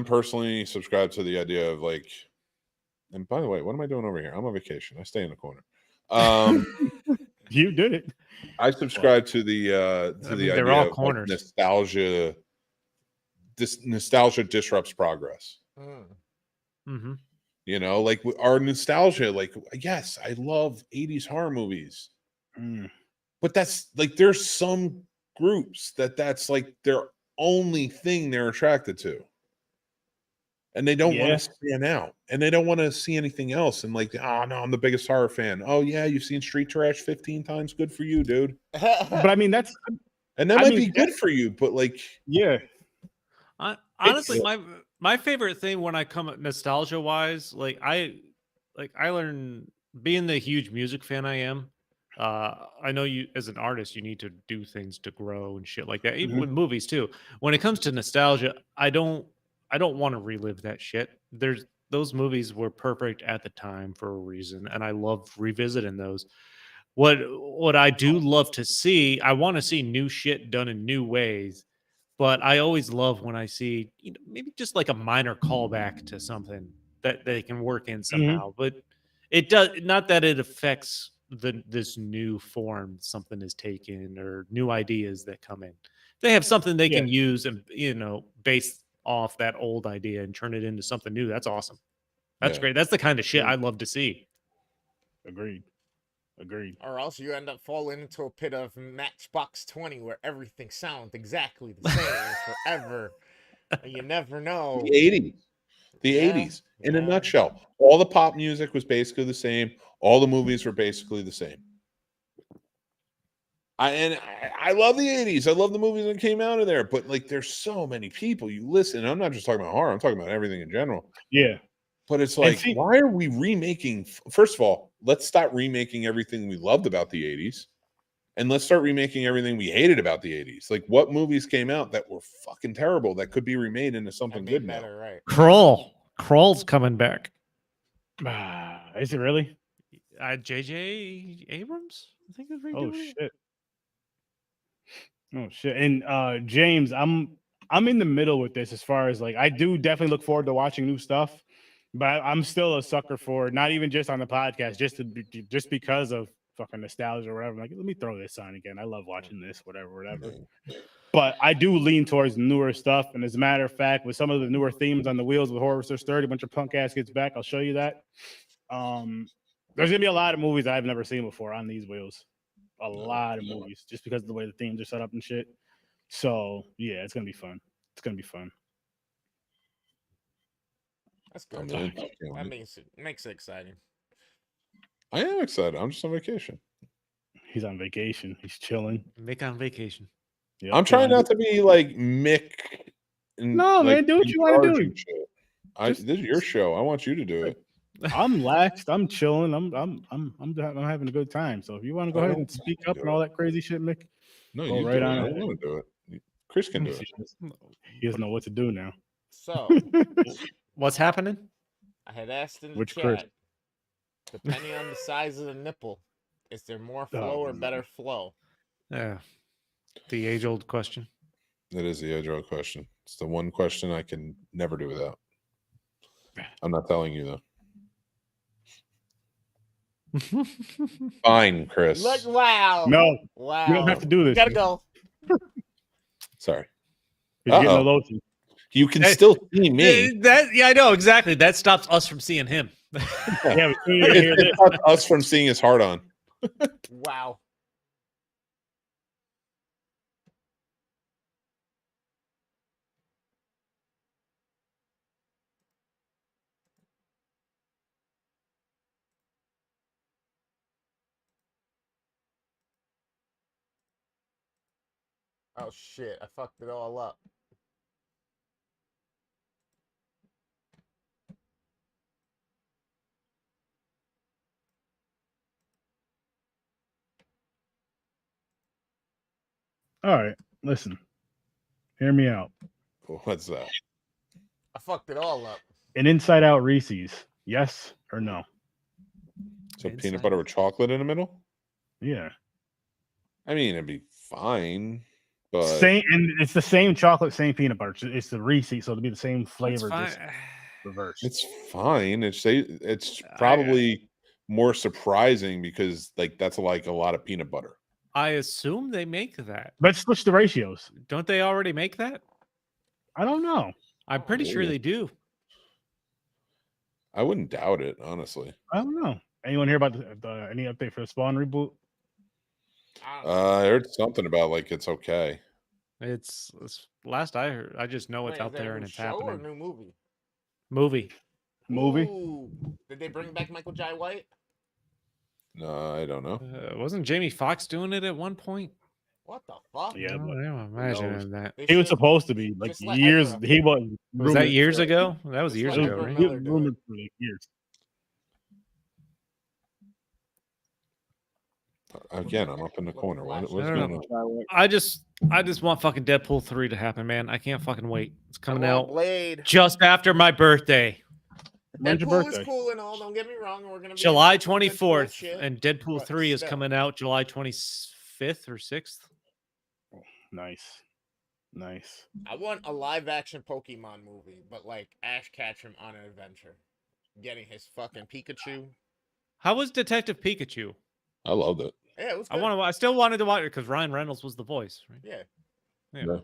personally subscribed to the idea of like, and by the way, what am I doing over here? I'm on vacation. I stay in the corner. You did it. I subscribe to the they're idea all of like, corners. nostalgia. This nostalgia disrupts progress. Mm-hmm. You know, like our nostalgia, like, yes, I love 80s horror movies. But that's like, there's some groups that's like their only thing they're attracted to. And they don't want to stand out. And they don't want to see anything else. And like, oh no, I'm the biggest horror fan. Oh yeah, you've seen Street Trash 15 times. Good for you, dude. But I mean, that might be good for you, but like, yeah. Honestly, my favorite thing when I come at nostalgia wise, I learn, being the huge music fan I am. I know you as an artist, you need to do things to grow and shit like that. Even with movies too. When it comes to nostalgia, I don't want to relive that shit. Those movies were perfect at the time for a reason, and I love revisiting those. What I do love to see, I want to see new shit done in new ways. But I always love when I see, maybe just like a minor callback to something that they can work in somehow. But it does not that it affects this new form something is taken, or new ideas that come in. They have something they can use and base off that old idea and turn it into something new. That's awesome. That's great. That's the kind of shit I love to see. Agreed. Or else you end up falling into a pit of Matchbox 20, where everything sounds exactly the same forever. And you never know. The 80s. In a nutshell, all the pop music was basically the same. All the movies were basically the same. I love the 80s. I love the movies that came out of there. But like, there's so many people you listen. I'm not just talking about horror. I'm talking about everything in general. Yeah. But it's like, why are we remaking? First of all, let's stop remaking everything we loved about the 80s. And let's start remaking everything we hated about the 80s. Like, what movies came out that were fucking terrible that could be remade into something good now? Right. Crawl's coming back. Is it really? J.J. Abrams, I think, is redoing it. Oh shit. And James, I'm in the middle with this, as far as like, I do definitely look forward to watching new stuff, but I'm still a sucker for, not even just on the podcast, just because of fucking nostalgia or whatever. I'm like, let me throw this on again. I love watching this, whatever. But I do lean towards newer stuff. And as a matter of fact, with some of the newer themes on the wheels with Horror Wars 30, a bunch of punk ass gets back. I'll show you that. There's gonna be a lot of movies I've never seen before on these wheels. A lot of movies, just because of the way the themes are set up and shit. So yeah, it's gonna be fun. It's gonna be fun. That's good. I'm in. That makes it exciting. I am excited. I'm just on vacation. He's on vacation. He's chilling. Mick on vacation. Yep, I'm trying chilling. not to be like Mick. No, man, do what you want to do. This is your show. I want you to do it. I'm laxed. I'm chilling. I'm having a good time. So if you want to go ahead and speak up and all that crazy shit, Mick, No, go you right do it. on I ahead. want to do it. Chris can do it. He doesn't know what to do now. So What's happening? I had asked in the Which chat, Chris? depending on the size of the nipple, is there more flow or better flow? Yeah. The age-old question. It is the age-old question. It's the one question I can never do without. I'm not telling you though. Fine, Chris. Look, wow. No, Wow. you don't have to do this. Gotta go. Sorry. He's getting Uh-oh. the lotion. You can Hey, still see me. Yeah, I know exactly. That stops us from seeing him. Yeah, but you hear It this. stops us from seeing his heart on. Wow. Oh shit, I fucked it all up. All right, listen. Hear me out. What's that? I fucked it all up. An inside out Reese's, yes or no? So Inside. peanut butter with chocolate in the middle? Yeah. I mean, it'd be fine, but Same, and it's the same chocolate, same peanut butter. It's the Reese's, so it'll be the same That's flavor, fine. just reversed. it's fine. It's probably more surprising because like that's like a lot of peanut butter. I assume they make that. Let's switch the ratios. Don't they already make that? I don't know. I'm pretty sure maybe. they do. I wouldn't doubt it, honestly. I don't know. Anyone hear about any update for the Spawn reboot? I heard something about like it's okay. It's last I heard. I just know it's Wait, out is that a there new and it's show or happening. new movie? Movie. Ooh, did they bring back Michael Jai White? No, I don't know. Wasn't Jamie Foxx doing it at one point? What the fuck? Yeah, No, but I'm imagining that. They he was should- supposed to be like just let years. Ezra. He was. Was that rumored years for- ago? That was Just years let ago, Ezra right? He Miller was do rumored for like years. Again, I'm up in the corner. What's I don't going know. on? I just want fucking Deadpool 3 to happen, man. I can't fucking wait. It's coming I want out Blade. just after my birthday, When's your Deadpool birthday? is cool and all. Don't get me wrong. We're gonna be July into some Deadpool 24th, shit, and Deadpool but 3 is still. coming out July 25th or 6th. Nice. I want a live action Pokemon movie, but like Ash Ketchum on an adventure, getting his fucking Pikachu. How was Detective Pikachu? I loved it. Yeah, it was. I Good. want to. I still wanted to watch it because Ryan Reynolds was the voice. Right? Yeah, Yeah.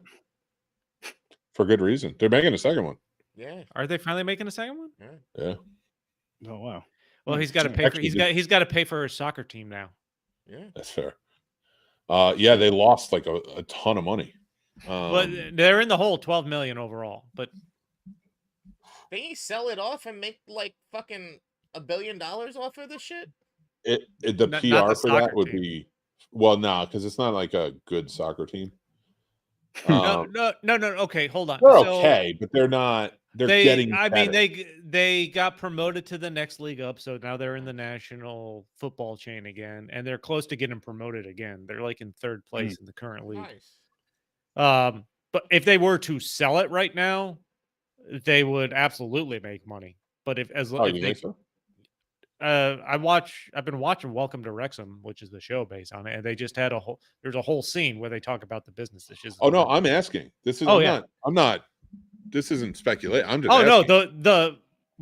For good reason. They're making a second one. yeah, Are they finally making a second one? yeah. Yeah. Oh wow. Well, he's got to pay for. Actually, He's got to pay for his soccer team now. Yeah. That's fair. Yeah, they lost like a ton of money. Well, they're in the hole, 12 million overall. But They sell it off and make like fucking $1 billion off of this shit. The Not PR the for that soccer would team. be well, no, because it's not like a good soccer team. no. Okay, hold on. They're So okay, but they're not. They're getting. I mean, better. they got promoted to the next league up, so now they're in the national football chain again, and they're close to getting promoted again. They're like in third place in the current league. Nice. But if they were to sell it right now, they would absolutely make money. But if Oh, if you they, think so? I've been watching Welcome to Wrexham, which is the show based on it, and they just had there's a whole scene where they talk about the business issues. Oh no, I'm asking. This is. Oh, I'm yeah. not. I'm not. This isn't speculation. I'm just. Oh no, asking.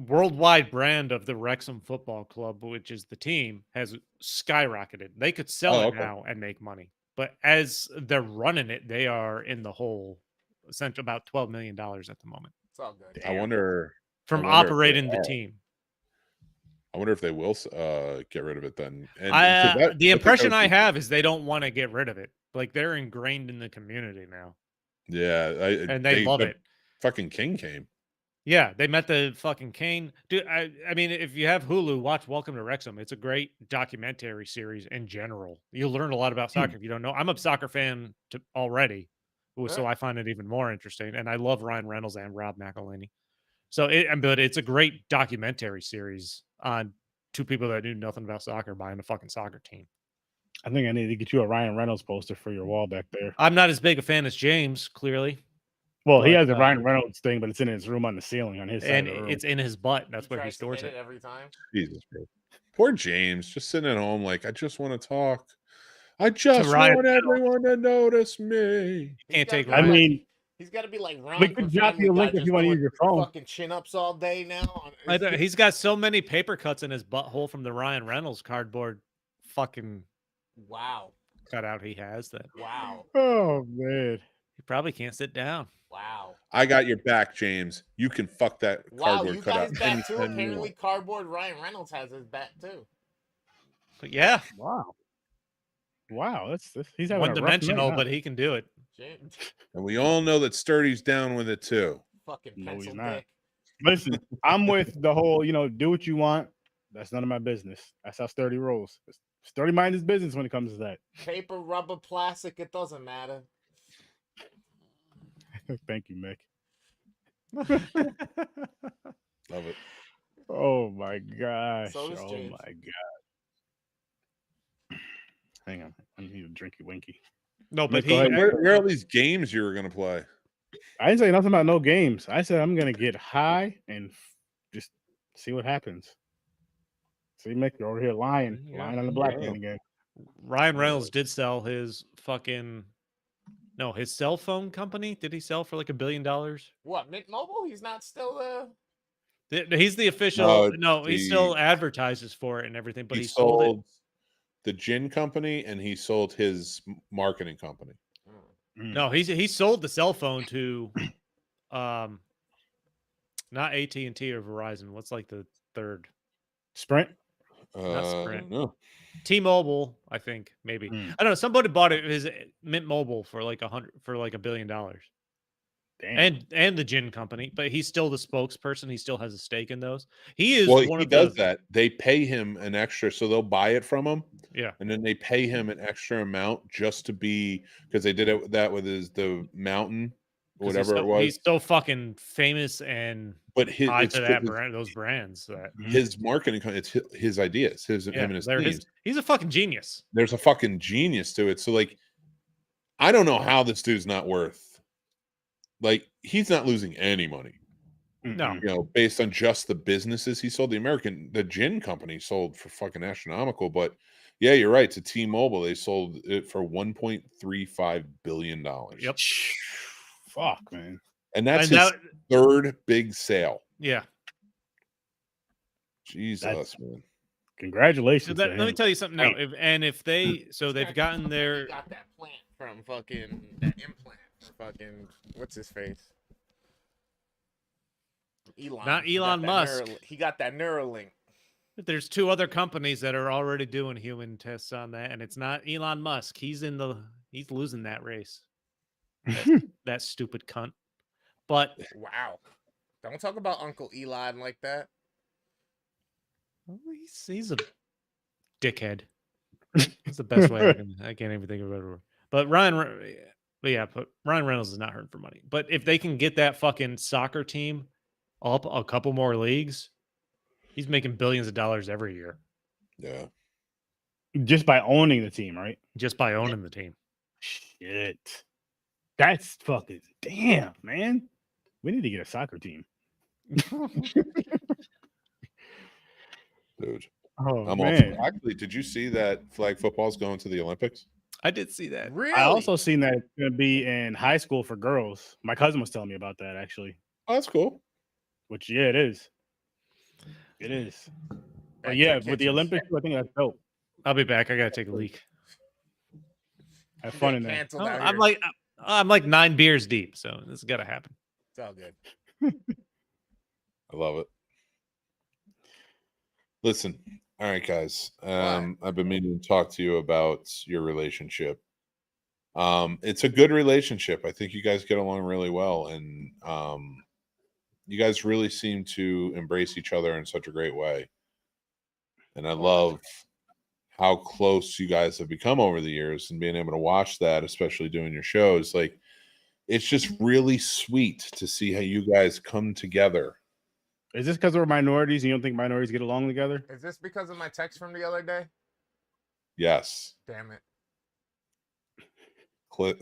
worldwide brand of the Wrexham Football Club, which is the team, has skyrocketed. They could sell it now and make money, but as they're running it, they are in the hole, essentially about $12 million at the moment. It's all good. I wonder from I wonder operating the team. I wonder if they will get rid of it then. And the impression I have is they don't want to get rid of it. Like they're ingrained in the community now. Yeah, and they love it. Fucking King came. Yeah, they met the fucking Kane. Dude, I mean, if you have Hulu, watch Welcome to Wrexham. It's a great documentary series in general. You'll learn a lot about soccer if you don't know. I'm a soccer fan already, so I find it even more interesting. And I love Ryan Reynolds and Rob McElhenney. But it's a great documentary series on two people that knew nothing about soccer buying a fucking soccer team. I think I need to get you a Ryan Reynolds poster for your wall back there. I'm not as big a fan as James, clearly. Well, he has the Ryan Reynolds thing, but it's in his room on the ceiling on his side and of the room. It's in his butt. That's where he stores it every time. Jesus, bro. Poor James, just sitting at home like, I just want to talk. I just want everyone to notice me. Can't take. I mean, he's got to be like Ron. We could drop you a link if you want to use your phone. Fucking chin ups all day now. He's got so many paper cuts in his butthole from the Ryan Reynolds cardboard fucking cutout he has that. Wow. Oh man. He probably can't sit down. Wow. I got your back, James. You can fuck that cardboard you cutout. got his back too. Apparently, cardboard Ryan Reynolds has his back too. But yeah. Wow. That's he's having one-dimensional, but he can do it. And we all know that Sturdy's down with it too. Fucking pencil dick. Listen, I'm with the whole, do what you want. That's none of my business. That's how Sturdy rolls. Sturdy mind his business when it comes to that. Paper, rubber, plastic, it doesn't matter. Thank you, Mick. Love it. Oh my gosh. So does James. My god. Hang on. I need a drinky winky. No, but where are all these games you were gonna play? I didn't say nothing about no games. I said I'm gonna get high and just see what happens. See, Mick, you're over here lying on the black man again. Ryan Reynolds did sell his his cell phone company. Did he sell for like $1 billion? What, Mint Mobile? He's not still He's the official. He still advertises for it and everything, but he sold the gin company and he sold his marketing company. No, he sold the cell phone to not AT&T or Verizon. What's like the third? Sprint? Not Sprint. No. T-Mobile, I think, maybe. I don't know. Somebody bought his Mint Mobile for like $1 billion. Damn. And the gin company, but he's still the spokesperson. He still has a stake in those. He is he does that. They pay him an extra, so they'll buy it from him. Yeah. And then they pay him an extra amount just to be, because they did that with the mountain, whatever it was. He's so fucking famous and tied to that brand, those brands. That his marketing, it's his ideas, him and his teams. He's a fucking genius. There's a fucking genius to it. So like, I don't know how this dude's not worth. Like, he's not losing any money. No. Based on just the businesses he sold. The gin company sold for fucking astronomical, but yeah, you're right. To T-Mobile, they sold it for $1.35 billion. Yep. Fuck, man. And that's his third big sale. Yeah. Jesus, man. Congratulations. Let me tell you something now. If they've gotten their got that plant from fucking that implant. Fucking what's his face? Elon. Not Elon Musk. He got that Neuralink. There's two other companies that are already doing human tests on that, and it's not Elon Musk. He's losing that race. That stupid cunt. But wow, don't talk about Uncle Elon like that. He's a dickhead. That's the best way I can't even think of it. But Ryan Reynolds is not hurting for money. But if they can get that fucking soccer team up a couple more leagues, he's making billions of dollars every year. Yeah. Just by owning the team, right? Just by owning the team. Shit. That's fucking damn, man. We need to get a soccer team. Dude. Oh, I'm man. Actually, did you see that flag football's going to the Olympics? I did see that. Really? I also seen that it's going to be in high school for girls. My cousin was telling me about that, actually. Oh, that's cool. Which, yeah, it is. It is. Back But to yeah, the with the kitchens. Olympics, I think that's dope. I'll be back. I gotta take a leak. Have You fun get in there. canceled Oh, out I'm here. like 9 beers deep, so this has got to happen. It's all good. I love it. Listen, all right, guys. I've been meaning to talk to you about your relationship. It's a good relationship. I think you guys get along really well, and you guys really seem to embrace each other in such a great way. And I love how close you guys have become over the years, and being able to watch that, especially doing your shows. Like, it's just really sweet to see how you guys come together. Is this because we're minorities and you don't think minorities get along together? Is this because of my text from the other day? Yes. Damn it.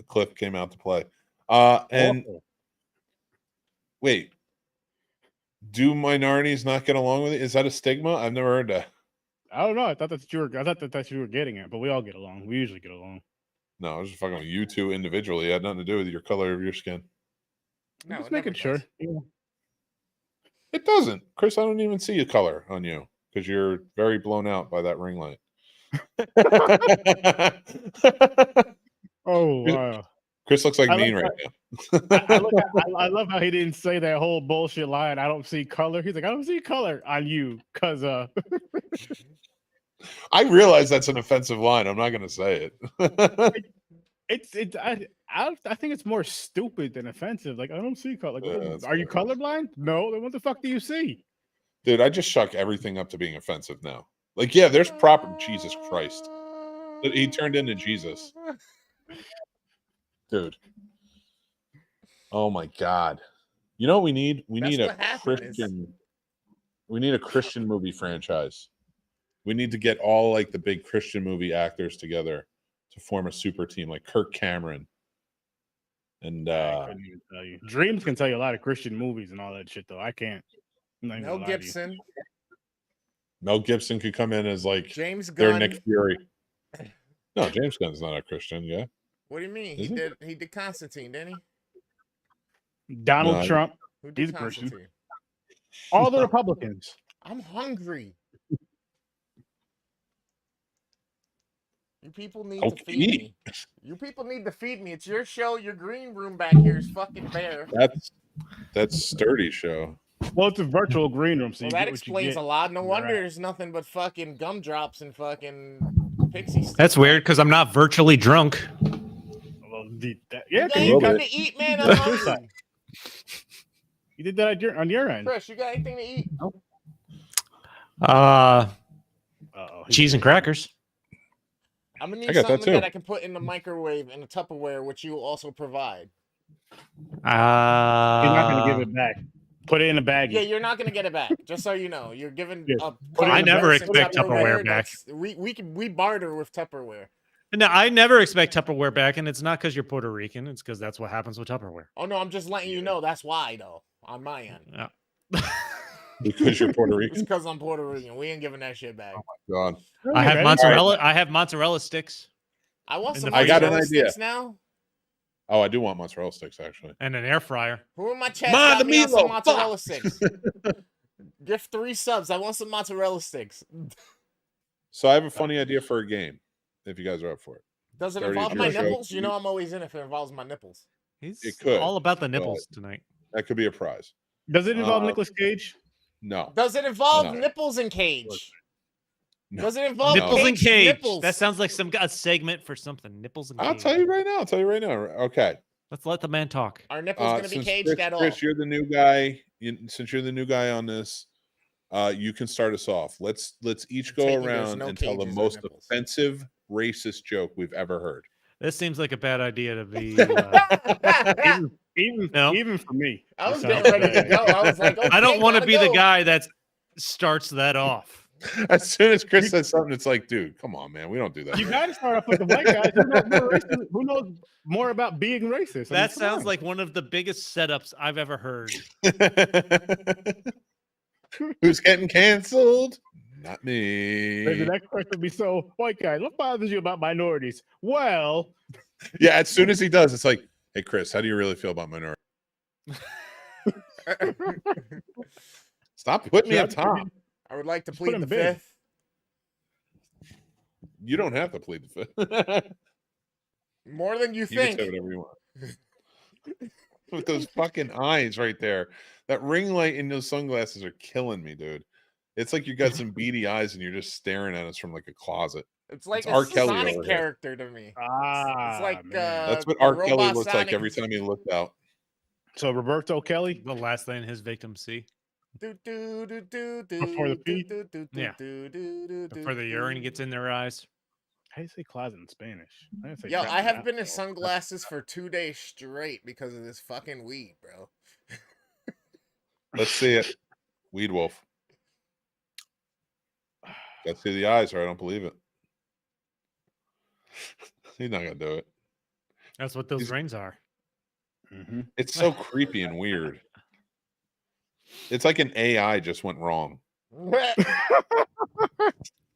Cliff came out to play. And Awful. wait, do minorities not get along with it? Is that a stigma? I've never heard that. I don't know. I thought that's what you were getting at, but we all get along. We usually get along. No, I was just fucking with you two individually. It had nothing to do with your color of your skin. No, I'm just it never making sure. does. Yeah. It doesn't. Chris, I don't even see a color on you because you're very blown out by that ring light. Oh wow. Chris looks like I me like right that. now. I love how he didn't say that whole bullshit line. I don't see color. He's like, I don't see color on you, cause I realize that's an offensive line. I'm not going to say it. I think it's more stupid than offensive. Like, I don't see color. Like, That's are you fair. colorblind? No. Then what the fuck do you see? Dude, I just chuck everything up to being offensive now. Like, yeah, there's proper Jesus Christ. He turned into Jesus. Dude. Oh my God. You know what we need? We That's need a what happened is- Christian. We need a Christian movie franchise. We need to get all like the big Christian movie actors together to form a super team, like Kirk Cameron. And I couldn't even tell you. Dreams can tell you a lot of Christian movies and all that shit, though. I can't. I'm not even Mel gonna lie to you. Gibson, Mel Gibson could come in as like James their Gunn. Nick Fury. No, James Gunn's not a Christian, yeah. What do you mean? Is he? He did Constantine, didn't he? Donald No. Trump. Who did He's a Christian. Constantine? All the Republicans. I'm hungry. You people need to feed me. You people need to feed me. It's your show. Your green room back here is fucking bare. That's sturdy show. Well, it's a virtual green room, so Well, you that get what you explains get. a lot. No wonder Right. there's nothing but fucking gumdrops and fucking pixie sticks. That's weird because I'm not virtually drunk. Well, You yeah, got because you you anything got- to eat, man? I'm hungry. you did that on your end. Chris, you got anything to eat? Cheese and crackers. I'm gonna I need got that something that too. I can put in the microwave in a Tupperware, which you also provide. You're not gonna give it back. Put it in a baggie. Yeah, you're not gonna get it back. Just so you know, you're giving. Yeah. A I never person expect Tupperware back. We barter with Tupperware. No, I never expect Tupperware back, and it's not because you're Puerto Rican. It's because that's what happens with Tupperware. Oh no, I'm just letting you know. That's why, though. On my end, Yeah. Because you're Puerto it's Rican. because I'm Puerto Rican. We ain't giving that shit back. God. I have man. mozzarella. I have mozzarella sticks I want In some the I got an mozzarella idea. sticks now. Oh, I do want mozzarella sticks actually. and an air fryer. Who in my chat Ma, got the me on some meatloaf, mozzarella sticks? Give 3 subs. I want some mozzarella sticks. So I have a funny idea for a game. If you guys are up for it. Does it 30 involve is my your show. nipples? You know I'm always in if it involves my nipples. He's It could, all about the nipples tonight. That could be a prize. Does it involve Uh, Nicolas Cage? No. Does it involve No. nipples and cage? No. Does it involve Nipples and cage. Nipples? That sounds like a segment for something. Nipples and cage. I'll tell you right now. Okay. Let's let the man talk. Are nipples gonna be Since caged at all? Chris, you're the new guy. Since you're the new guy on this, you can start us off. Let's each go Take it, there's around no and tell the cages or most nipples. offensive racist joke we've ever heard. This seems like a bad idea to be. No. Even for me. I was It getting sounds ready to bad. go. I was like, okay, I don't want to gotta be the go. guy that starts that off. As soon as Chris says something, it's like, dude, come on, man. We don't do that. You got to start off with the white guys who knows more about being racist. I mean, That come sounds on. like one of the biggest setups I've ever heard. Who's getting canceled? Not The me. next question would be, so white guy, what bothers you about minorities? Well, Yeah, as soon as he does, it's like, hey, Chris, how do you really feel about minorities? Stop putting me on top. I would like to Just put plead him the big. fifth. You don't have to plead the fifth. More than you You can think. say whatever you want. With those fucking eyes right there. That ring light in those sunglasses are killing me, dude. It's like you got some beady eyes and you're just staring at us from like a closet. It's like It's a R. Kelly Sonic over here. character to me. It's like Man. That's what the R. Kelly robot looks like Sonic. every time he looked out. So Roberto Kelly The last thing his victims see. before the Before pee. Yeah. Before the urine gets in their eyes. How do you say closet in Spanish? I didn't say Yo, crap I in have that, been in though. sunglasses for 2 days straight because of this fucking weed, bro. Let's see it. Weed Wolf. Gotta see the eyes or I don't believe it. He's not gonna do it. That's what those rings are. Mhm. It's so creepy and weird. It's like an AI just went wrong.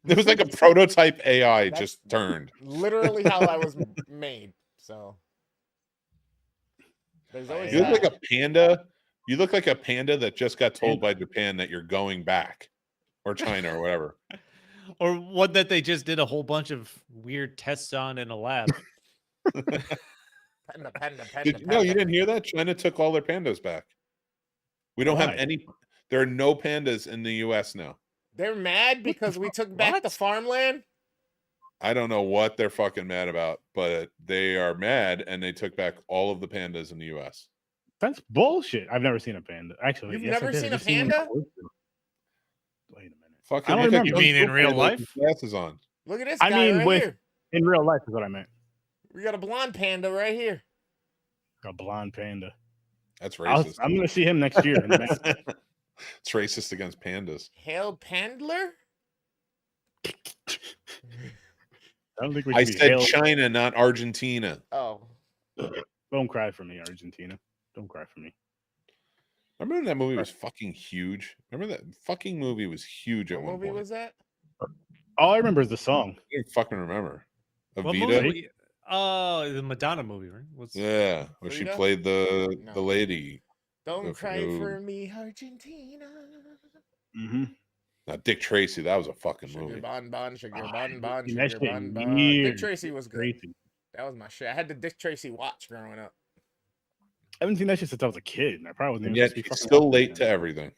It was like a prototype AI just turned. Literally how I was made. So there's always You look that. like a panda. You look like a panda that just got told by Japan that you're going back, or China or whatever. Or one that they just did a whole bunch of weird tests on in a lab. Panda. No, you didn't hear that? China took all their pandas back. We don't have Why? any. There are no pandas in the U.S. now. They're mad because we took back the What? farmland. I don't know what they're fucking mad about, but they are mad, and they took back all of the pandas in the U.S. That's bullshit. I've never seen a panda. Actually, You've yes, I never did. I seen a just seen one panda? close to- Wait a minute. Fucking I don't look at remember. You Kung mean in Fu real Panda with life? his glasses on. Look at this I guy mean, right with- here. In real life is what I meant. We got a blonde panda right here. A blonde panda. That's racist. I'm going to see him next year. In the next- It's racist against pandas. Hail Pandler? I don't think we I should be said hailed. China, not Argentina. Oh. Don't cry for me, Argentina. Don't cry for me. Remember when that movie was fucking huge? Remember that fucking movie was huge at What one movie point. was that? All I remember is the song. I don't fucking remember. What Evita? movie? Oh, the Madonna movie, right? What's Yeah, where she Frida? played the No. lady. Don't cry no. for me, Argentina. Mm-hmm. Not Dick Tracy. That was a fucking Sugar movie. bon, sugar Oh, bon, that sugar shit bon. Dick weird. Tracy was good. Crazy. That was my shit. I had the Dick Tracy watch growing up. I haven't seen that shit since I was a kid. And I probably wasn't And even yet supposed to be he's fucking still watching late it. to everything.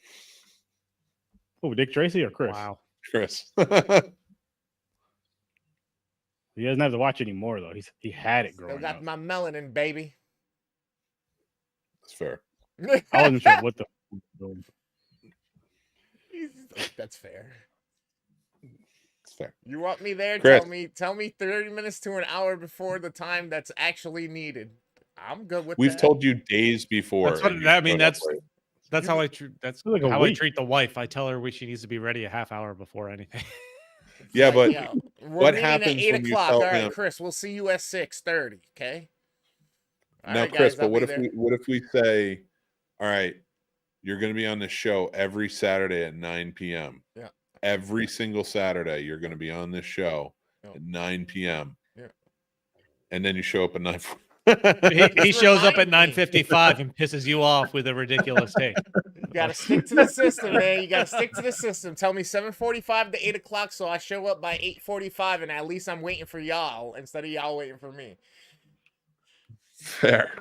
Oh, Dick Tracy or Chris? wow? Chris. He doesn't have to watch anymore though. He had it Still growing got up. my melanin, baby. That's fair. I wasn't sure what the. That's fair. It's fair. You want me there? Chris. Tell me 30 minutes to an hour before the time that's actually needed. I'm good with We've that. told you days before. That's what and you I mean. showed up That's late. that's how I treat. That's Like a how I week. treat the wife. I tell her she needs to be ready a half hour before anything. Yeah, Like, but yo, we're what meeting happens at 8 when you o'clock. tell All right, him- Chris, we'll see you at 6:30. Okay. All now, right, Chris, guys, but I'll what be if there. we say, all right, you're going to be on this show every Saturday at 9 p.m. Yeah. Every single Saturday, you're going to be on this show Yeah. at 9 p.m. Yeah. And then you show up at 9. he Just shows up at remind me. 9:55 and pisses you off with a ridiculous take. You gotta stick to the system, man. You gotta stick to the system. Tell me 7:45 to 8 o'clock, so I show up by 8:45, and at least I'm waiting for y'all instead of y'all waiting for me. Fair.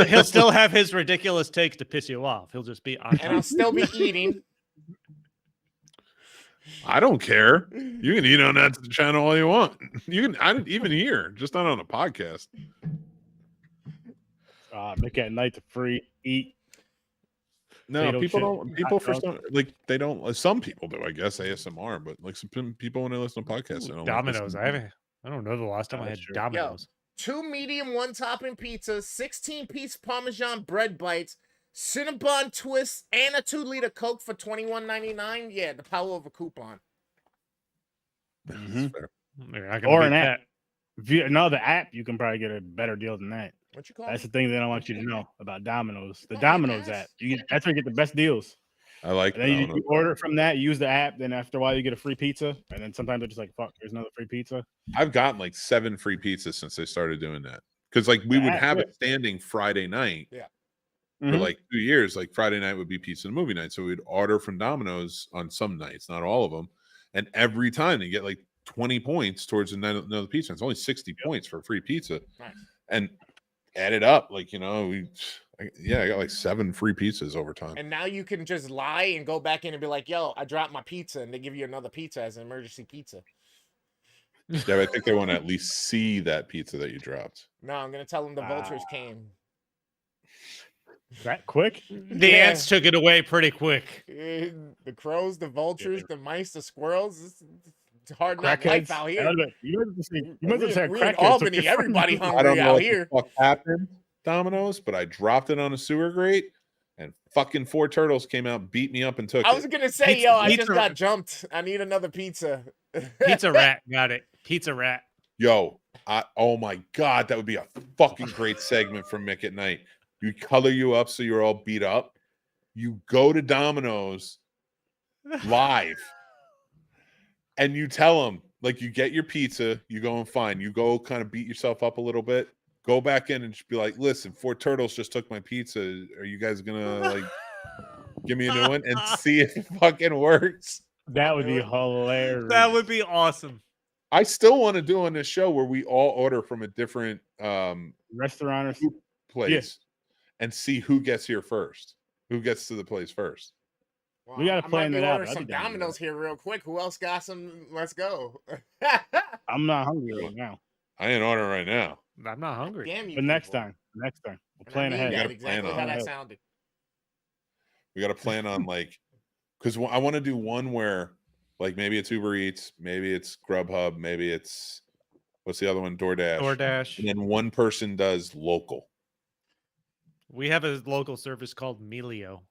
He'll still have his ridiculous takes to piss you off. He'll just be on And I'll time. still be eating. I don't care. You can eat on that channel all you want. You can. I didn't even here, just not on a podcast. Make at night to free eat. No, Potato people chip, don't. People hot for dog. some like they don't. Some people do, I guess ASMR, but like some people when they listen to podcasts, they don't. like Domino's. listening. I don't know the last time I had That's true. Domino's. 2 medium 1-topping pizzas, 16-piece Parmesan bread bites, Cinnabon twists, and a 2-liter Coke for $21.99. Yeah, the power of a coupon. That's fair. You're not gonna Or beat an app. that. If you know the app, you can probably get a better deal than that. What you call That's it? the thing that I want you to know about Domino's. The Oh, Domino's yes. app. That's where you get the best deals. I like And then you Domino's. order it from that, you use the app, then after a while you get a free pizza. And then sometimes they're just like, fuck, there's another free pizza. I've gotten like 7 free pizzas since they started doing that. Because like we would Yeah, have yeah. it standing Friday night. Yeah. for like 2 years. Like Friday night would be pizza and movie night, so we'd order from Domino's on some nights, not all of them, and every time they get like 20 points towards another pizza. It's only 60 points for free pizza, Nice. and add it up, like I got like 7 free pizzas over time. And now you can just lie and go back in and be like, "Yo, I dropped my pizza," and they give you another pizza as an emergency pizza. Yeah, but I think they want to at least see that pizza that you dropped. No, I'm gonna tell them the vultures came. That quick? The ants took it away pretty quick. The crows, the vultures, the mice, the squirrels. It's hard not life out here. You must have said We in crackheads. Albany, everybody I hungry don't know out what here. the fuck happened, Domino's, but I dropped it on a sewer grate, and fucking 4 turtles came out, beat me up, and took I was it. gonna say, Pizza- yo, I pizza- just got jumped. I need another pizza. Pizza rat got it. Pizza rat. Yo, oh my god, that would be a fucking great segment from Mick at Night. You color you up so you're all beat up. You go to Domino's live, and you tell them, like, you get your pizza, you go and fine. You go kind of beat yourself up a little bit. Go back in and just be like, listen, 4 turtles just took my pizza. Are you guys gonna like give me a new one and see if it fucking works? That would be hilarious. That would be awesome. I still want to do on this show where we all order from a different restaurant or place and see who gets here first. Who gets to the place first? Well, We gotta plan that out. Order some Domino's here real quick. Who else got some? Let's go. I'm not hungry right now. I ain't ordering right now. I'm not hungry. Damn you! But next people. time. We'll And I plan mean ahead. that gotta exactly plan how on that it. sounded. We got to plan on like, because I want to do one where like maybe it's Uber Eats, maybe it's Grubhub, maybe it's what's the other one? DoorDash. DoorDash. And then one person does local. We have a local service called Melio.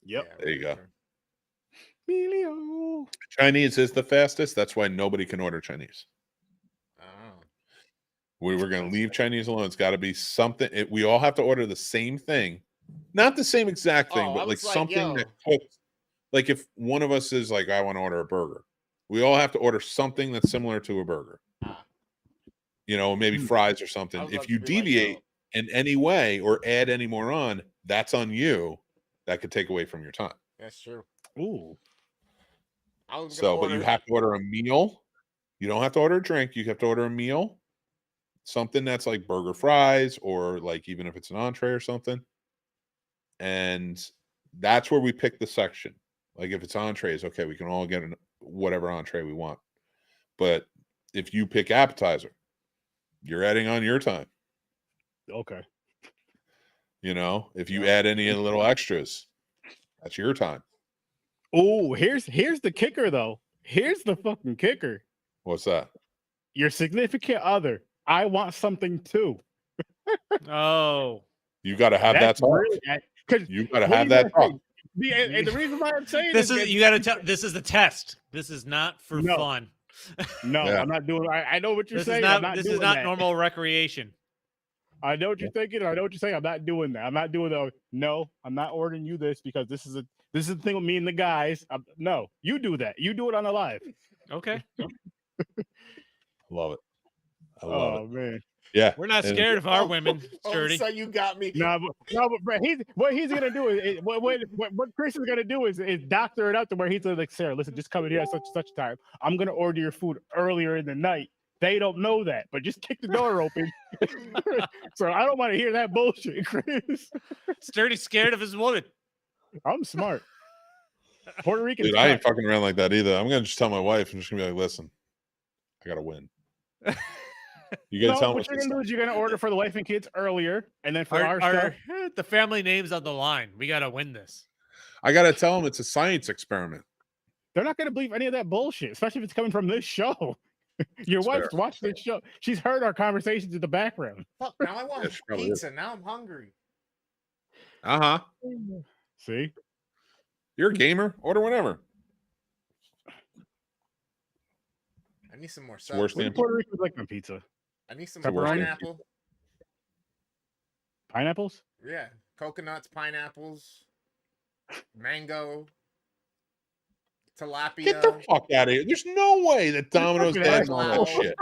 Yep. Yeah, There you go. sure. Melio. Chinese is the fastest. That's why nobody can order Chinese. Oh. We're going to leave Chinese alone. It's got to be something. We all have to order the same thing. Not the same exact thing, Oh, I but like was like, something yo. that cooks. Like if one of us is like, I want to order a burger, we all have to order something that's similar to a burger. Ah. You know, maybe fries or something. I was If about you to be like, deviate yo. in any way or add any more on, that's on you. That could take away from your time. That's true. Ooh. I was gonna So, but order. you have to order a meal. You don't have to order a drink. You have to order a meal. Something that's like burger fries or like even if it's an entree or something. And that's where we pick the section. Like if it's entrees, okay, we can all get whatever entree we want. But if you pick appetizer, you're adding on your time. Okay. You know, if you add any little extras, that's your time. Oh, here's the kicker though. Here's the fucking kicker. What's that? Your significant other. I want something too. Oh. You got to have that talk. Because You got to have that talk. and the reason why I'm saying This is is you got to tell. This is the test. This is not for No. fun. no, Yeah. I'm not doing. I know what you're This saying. is I'm not. This doing is not that. normal recreation. I know what you're thinking. I know what you're saying. I'm not doing that. I'm not doing that. No, I'm not ordering you this because this is the thing with me and the guys. No, you do that. You do it on the live. Okay. Love it. I love Oh man. Yeah. We're not And- scared of our women, Sturdy. So you got me. No, but what he's gonna do is what Chris is gonna do is doctor it out to where he's like, Sarah, listen, just come in here at such time. I'm gonna order your food earlier in the night. They don't know that, but just kick the door open. So I don't want to hear that bullshit, Chris. Sturdy's scared of his woman. I'm smart. Puerto Rican. Dude, I ain't fucking around like that either. I'm gonna just tell my wife. I'm just gonna be like, listen, I gotta win. You gotta tell what you're gonna do is you're gonna order for the wife and kids earlier, and then for our stuff. The family name's on the line. We got to win this. I gotta tell them it's a science experiment. They're not gonna believe any of that bullshit, especially if it's coming from this show. Your That's wife's fair. watched this show. She's heard our conversations in the background. Fuck, now I want Yeah, she probably is. pizza. Now I'm hungry. Uh-huh. See? You're a gamer. Order whenever. I need some more Worst sauce. What do damn- Puerto Ricans like on pizza? I need some It's the worst thing. pineapple. Pineapples? Yeah, coconuts, pineapples, mango, tilapia. Get the fuck out of here. There's no way that Domino's fucking has asshole. all that shit.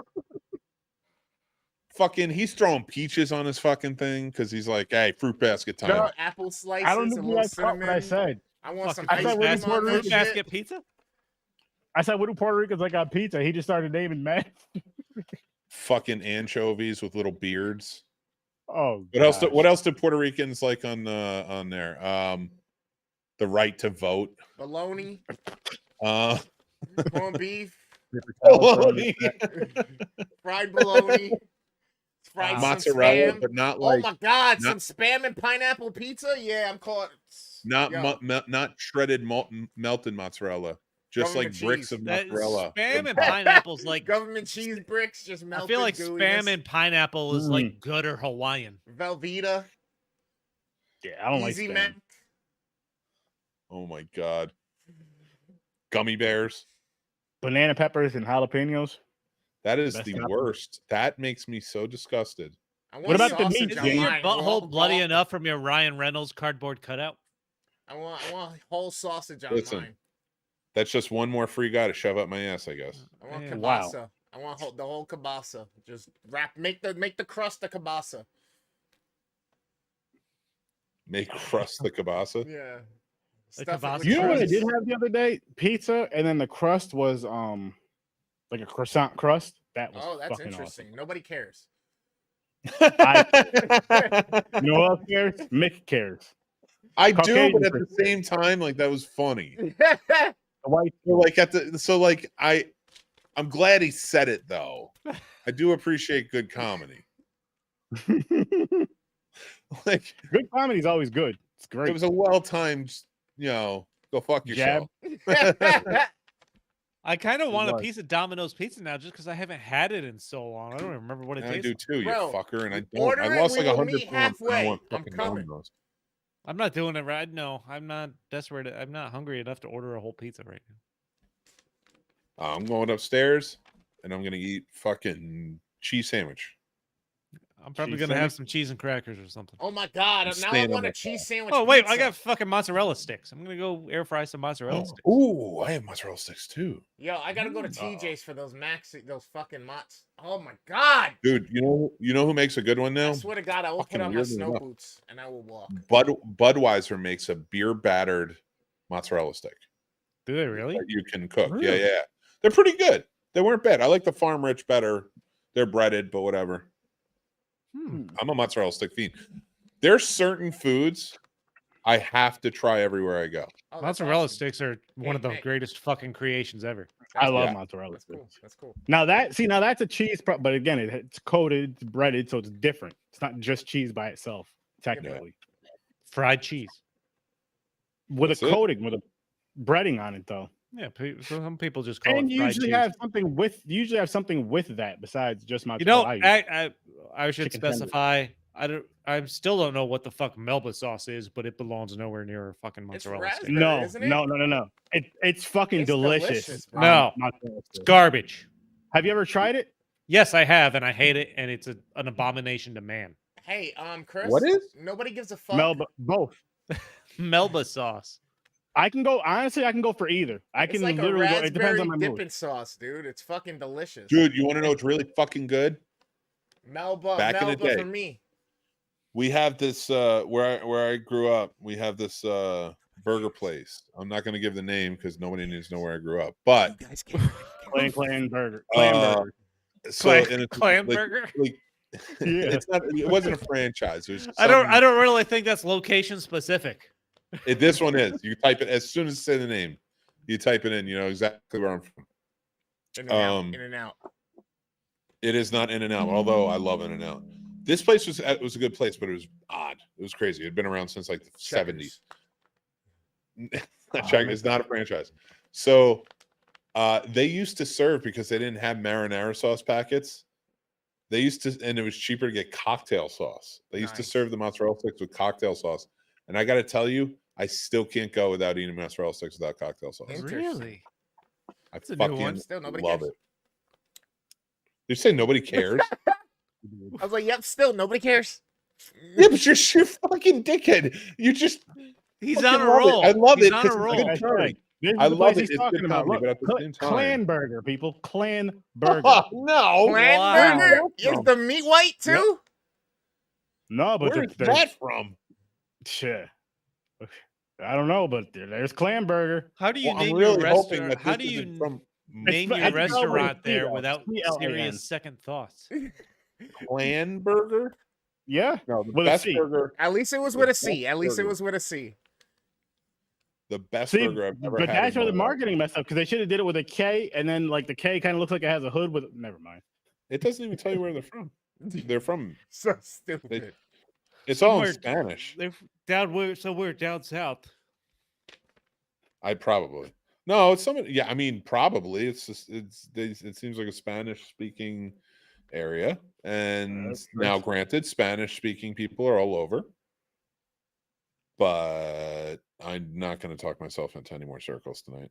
fucking he's throwing peaches on his fucking thing because he's like, hey, fruit basket time. No, Apple slices. I don't a know if you little guys caught what I cinnamon. said. I want some Fucking ice I said, what cream is on Puerto that fruit Rican shit. basket pizza. I said, what do Puerto Ricans like on pizza? He just started naming meth. Fucking anchovies with little beards. Oh, What else did Puerto Ricans like on there? The right to vote. Bologna, Uh corned beef, bologna. fried bologna, fried some Mozzarella, spam. but not Oh like my god, not- some spam and pineapple pizza? Yeah, I'm caught. not shredded melted mozzarella. Just Government like bricks cheese. of That mozzarella. spam and pineapple's like government cheese bricks, just I melted. feel like gooeyiness. spam and pineapple is like good or Hawaiian. Velveeta, Yeah, I don't Easy like Mac. spam. Oh my god. Gummy bears. Banana peppers and jalapenos. That is Best the topping. worst. That makes me so disgusted. I want What about the sausage meat, on Isn't your mine. butthole bloody enough from your Ryan Reynolds cardboard cutout? I want whole sausage on Listen. mine. That's just one more free guy to shove up my ass, I guess. I want Yeah. kielbasa. Wow. I want the whole kielbasa. Just make the crust the kielbasa. Make crust the kielbasa. Yeah. The Stuff it kielbasa with You know what I crust. did have the other day? Pizza, and then the crust was like a croissant crust. That was Oh, that's fucking interesting. Nobody cares. I You know what else cares? Mick cares. I do, Caucasian but at the person. same time, like that was funny. The white I'm glad he said it though. I do appreciate good comedy. Like good comedy is always good. It's great. it was a well-timed, go fuck Jab. yourself. I kind of want a was. piece of Domino's pizza now just because I haven't had it in so long. I don't even remember what it I tastes do like. too, Bro, you fucker. And I don't. order I it, lost we like will 100 meet pounds. and I halfway. want I'm fucking coming. Domino's. I'm not doing it right. No, I'm not desperate. I'm not hungry enough to order a whole pizza right now. I'm going upstairs and I'm gonna eat fucking cheese sandwich. I'm probably Cheese gonna have sandwich? some cheese and crackers or something. Oh my god! I'm Now I staying on want a my cheese sandwich. Oh wait, I pizza. got fucking mozzarella sticks. I'm gonna go air fry some mozzarella sticks. Ooh, I have mozzarella sticks too, Yo, I gotta go to TJ's for those those fucking mozz. Oh my god! dude. You know who makes a good one now? I swear to God, I will put fucking on my weirdly snow enough. boots and I will walk. Budweiser makes a beer battered mozzarella stick Do they really? that you can cook. Really? Yeah. They're pretty good. They weren't bad. I like the Farm Rich better. They're breaded, but whatever. I'm a mozzarella stick fiend. There's certain foods I have to try everywhere I go. Oh, that's Mozzarella awesome. sticks are one of the Nick. greatest fucking creations ever. I love Yeah. mozzarella That's cool. sticks. That's cool. Now that's a cheese, but again, it's coated, it's breaded, so it's different. It's not just cheese by itself, technically. Fried cheese. With That's a it? coating, with a breading on it, though. Yeah, some people just call And it you fried usually cheese. have something with that besides just You mozzarella. know, I should Chicken tenders. specify. I still don't know what the fuck Melba sauce is, but it belongs nowhere near a fucking It's mozzarella stick. raspberry, isn't it? No. It's fucking It's delicious. delicious, bro. No. Mozzarella It's stick. garbage. Have you ever tried it? Yes, I have, and I hate it, and it's an abomination to man. Hey, Chris. What is? Nobody gives a fuck. Melba, both. Melba sauce. I can go for either. I It's can like a literally go. It depends raspberry on my mood. dipping sauce, dude. It's fucking delicious. Dude, you want to know what's really fucking good? Melba, Back in the Melba day. for me. We have this where I grew up. We have this burger place. I'm not going to give the name because nobody needs to know where I grew up. But Clan burger. Clan burger. so and it's Clam like- burger. like, Yeah. it's not. It wasn't a franchise. It was I don't really think that's location specific. This one is. You type it as soon as you say the name. You type it in. You know exactly where I'm from. In and out. It is not In and Out, although I love In and Out. This place was a good place, but it was odd. It was crazy. It had been around since like the 70s. It's not a franchise. So they used to serve because they didn't have marinara sauce packets. They used to, and it was cheaper to get cocktail sauce. They used to Nice. serve the mozzarella sticks with cocktail sauce. And I got to tell you, I still can't go without eating mozzarella sticks without cocktail sauce. Interesting. Really? I a new one. fucking Still, nobody love cares. it. You say nobody cares? I was like, yep, still, nobody cares. Yeah, but you're fucking dickhead. You just He's fucking on a love it. roll. I love He's it on because a it's roll. a good time. This is I the love place it. he's It's talking good about. comedy, Look, but at the same time, Clan Burger, people. Clan Burger. Oh, no, Clan Wow. burger is from? the meat white too. No, but Where's there's that from? shit. I don't know, but there's Clan Burger. How do you Well, I'm name really your hoping restaurant? that How this do you isn't from name It's your spelled with a restaurant C, there though. without C-L-A-N. serious second thoughts? Clan Burger. Yeah, No, the with a best C. burger. At least it was The with a best C. At least it burger. was with a C. The best See, burger I've ever but had. that's in where my the life. marketing messed up because they should have did it with a K, and then like the K kind of looks like it has a hood with. Never mind. It doesn't even tell you where they're from. They're from. So stupid. It's all in Somewhere- Spanish. They're down where somewhere down south. I probably. No, it's somebody. Yeah, I mean, probably. It's just it seems like a Spanish speaking area, and That's now, nice. granted, Spanish speaking people are all over. But I'm not going to talk myself into any more circles tonight.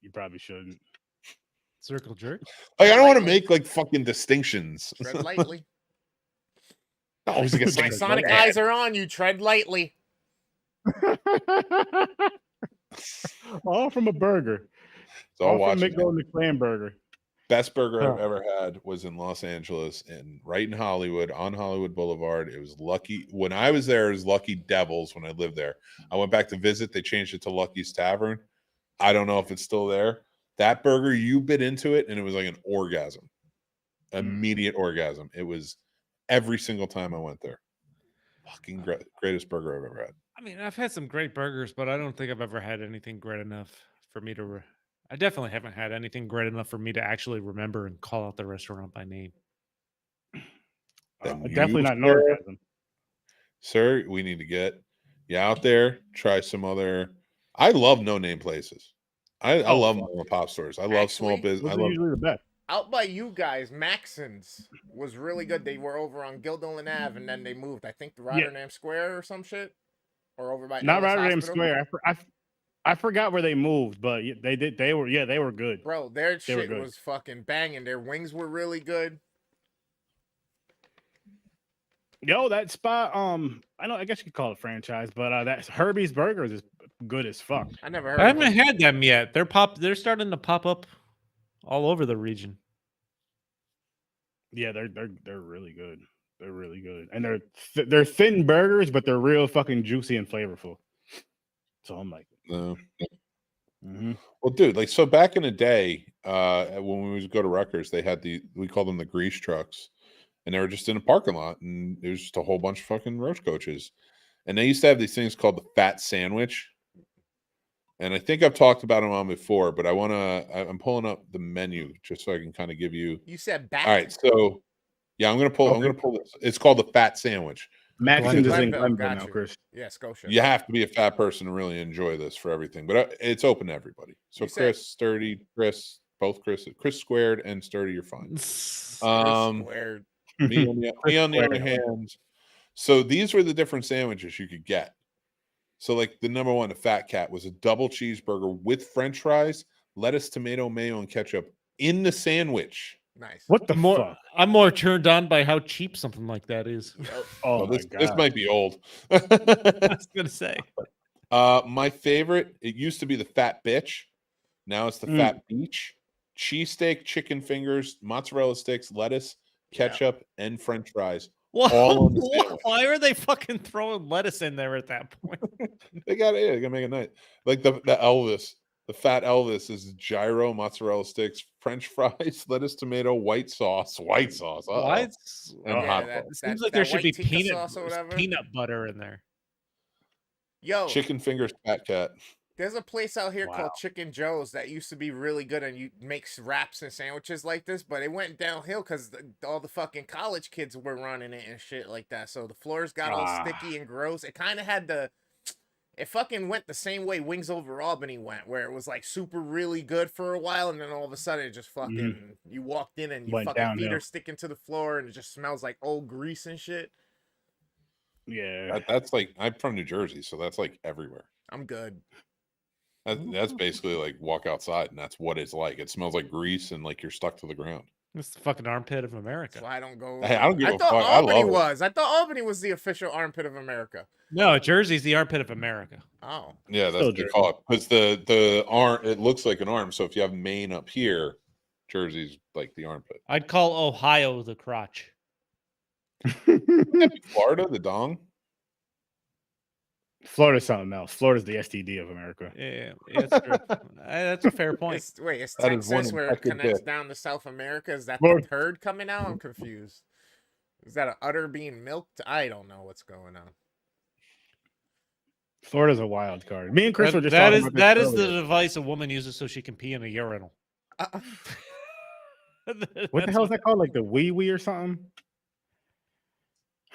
You probably shouldn't. Circle jerk. Like, I don't want to Lightly. make like fucking distinctions. Tread lightly. I was like, My Sonic eyes are on you. Tread lightly. All from a burger. So I'll All watch from it. McDonald's Clan Burger. Best burger I've Huh. ever had was in Los Angeles and right in Hollywood on Hollywood Boulevard. It was Lucky. When I was there, it was Lucky Devils when I lived there. I went back to visit. They changed it to Lucky's Tavern. I don't know if it's still there. That burger, you bit into it and it was like an orgasm. Immediate orgasm. It was every single time I went there. Fucking greatest burger I've ever had. I mean, I've had some great burgers, but I don't think I've ever had anything great enough for me to. I definitely haven't had anything great enough for me to actually remember and call out the restaurant by name. Then Definitely you, not sir, Norgasm. Sir, we need to get you out there. Try some other. I love no name places. I love mom and pop stores. I love small Actually, business. Those I are love. usually the best. Out by you guys, Maxon's was really good. They were over on Guilderland Ave, and then they moved. I think to Rotterdam Square or some shit, or over by Not Ellis Rotterdam Hospital. Square. I forgot where they moved, but they did. They were good. Bro, their They were shit good. was fucking banging. Their wings were really good. Yo, that spot. I guess you could call it a franchise, but that Herbie's Burgers is good as fuck. I never heard I of haven't them. had them yet. They're starting to pop up all over the region. Yeah, they're really good. They're really good, and they're thin burgers, but they're real fucking juicy and flavorful. So I'm like, No. mhm. Well, dude, like so back in the day, when we would go to Rutgers, they had we called them the grease trucks, and they were just in a parking lot, and there was just a whole bunch of fucking roach coaches, and they used to have these things called the fat sandwich, and I think I've talked about them on before, but I'm pulling up the menu just so I can kind of give you. You said back. All right, so yeah, I'm gonna pull this. It's called the fat sandwich. Maxon's is in Glenville, Glenville got now, you. Chris. Yeah, Scotia. You have to be a fat person to really enjoy this for everything, but it's open to everybody. So You said- Chris, Sturdy, Chris, both Chris Squared and Sturdy, you're fine. Squared. Me on the other hand, so these were the different sandwiches you could get. So like the number one, the Fat Cat, was a double cheeseburger with French fries, lettuce, tomato, mayo, and ketchup in the sandwich. Nice. What the fuck? I'm more turned on by how cheap something like that is. Oh Well, my this god! might be old. I was gonna say. My favorite, it used to be the Fat Bitch. Now it's the Fat Beach. Cheesesteak, chicken fingers, mozzarella sticks, lettuce, ketchup, and French fries. All on the sandwich. Why are they fucking throwing lettuce in there at that point? They got it. They gotta make it nice. Like the Elvis, the Fat Elvis is gyro, mozzarella sticks, French fries, lettuce, tomato, white sauce. Why? And Yeah, hot that- sauce. It seems that- like there that should be white tikka sauce or whatever. peanut butter in there. Yo, Chicken fingers, Fat Cat. there's a place out here Wow. called Chicken Joe's that used to be really good and you makes wraps and sandwiches like this, but it went downhill because all the fucking college kids were running it and shit like that. So the floors got all sticky and gross. It kind of had it fucking went the same way Wings Over Albany went, where it was like super really good for a while, and then all of a sudden it just fucking you walked in and your Went fucking feet downhill. are sticking to the floor and it just smells like old grease and shit. Yeah, That's like, I'm from New Jersey, so that's like everywhere. I'm good. That's basically like walk outside, and that's what it's like. It smells like grease and like you're stuck to the ground. It's the fucking armpit of That's America. why I don't go. Hey, I don't give a thought fuck. I Albany love it. was. I thought Albany was the official armpit of America. No, Jersey's the armpit of America. Oh, Yeah, that's Still what they Jersey. call it. Because the arm, it looks like an arm. So if you have Maine up here, Jersey's like the armpit. I'd call Ohio the crotch. Florida, the dong. Florida's something else. Florida's the STD of America. Yeah, that's true. That's a fair point. Is That is Texas one where it fucking connects bit. down to South America? Is that Florida. the turd coming out? I'm confused. Is that an udder being milked? I don't know what's going on. Florida's a wild card. Me and Chris were just that talking is about this that is the earlier. device a woman uses so she can pee in a urinal. What the hell is that called? Like the wee wee or something?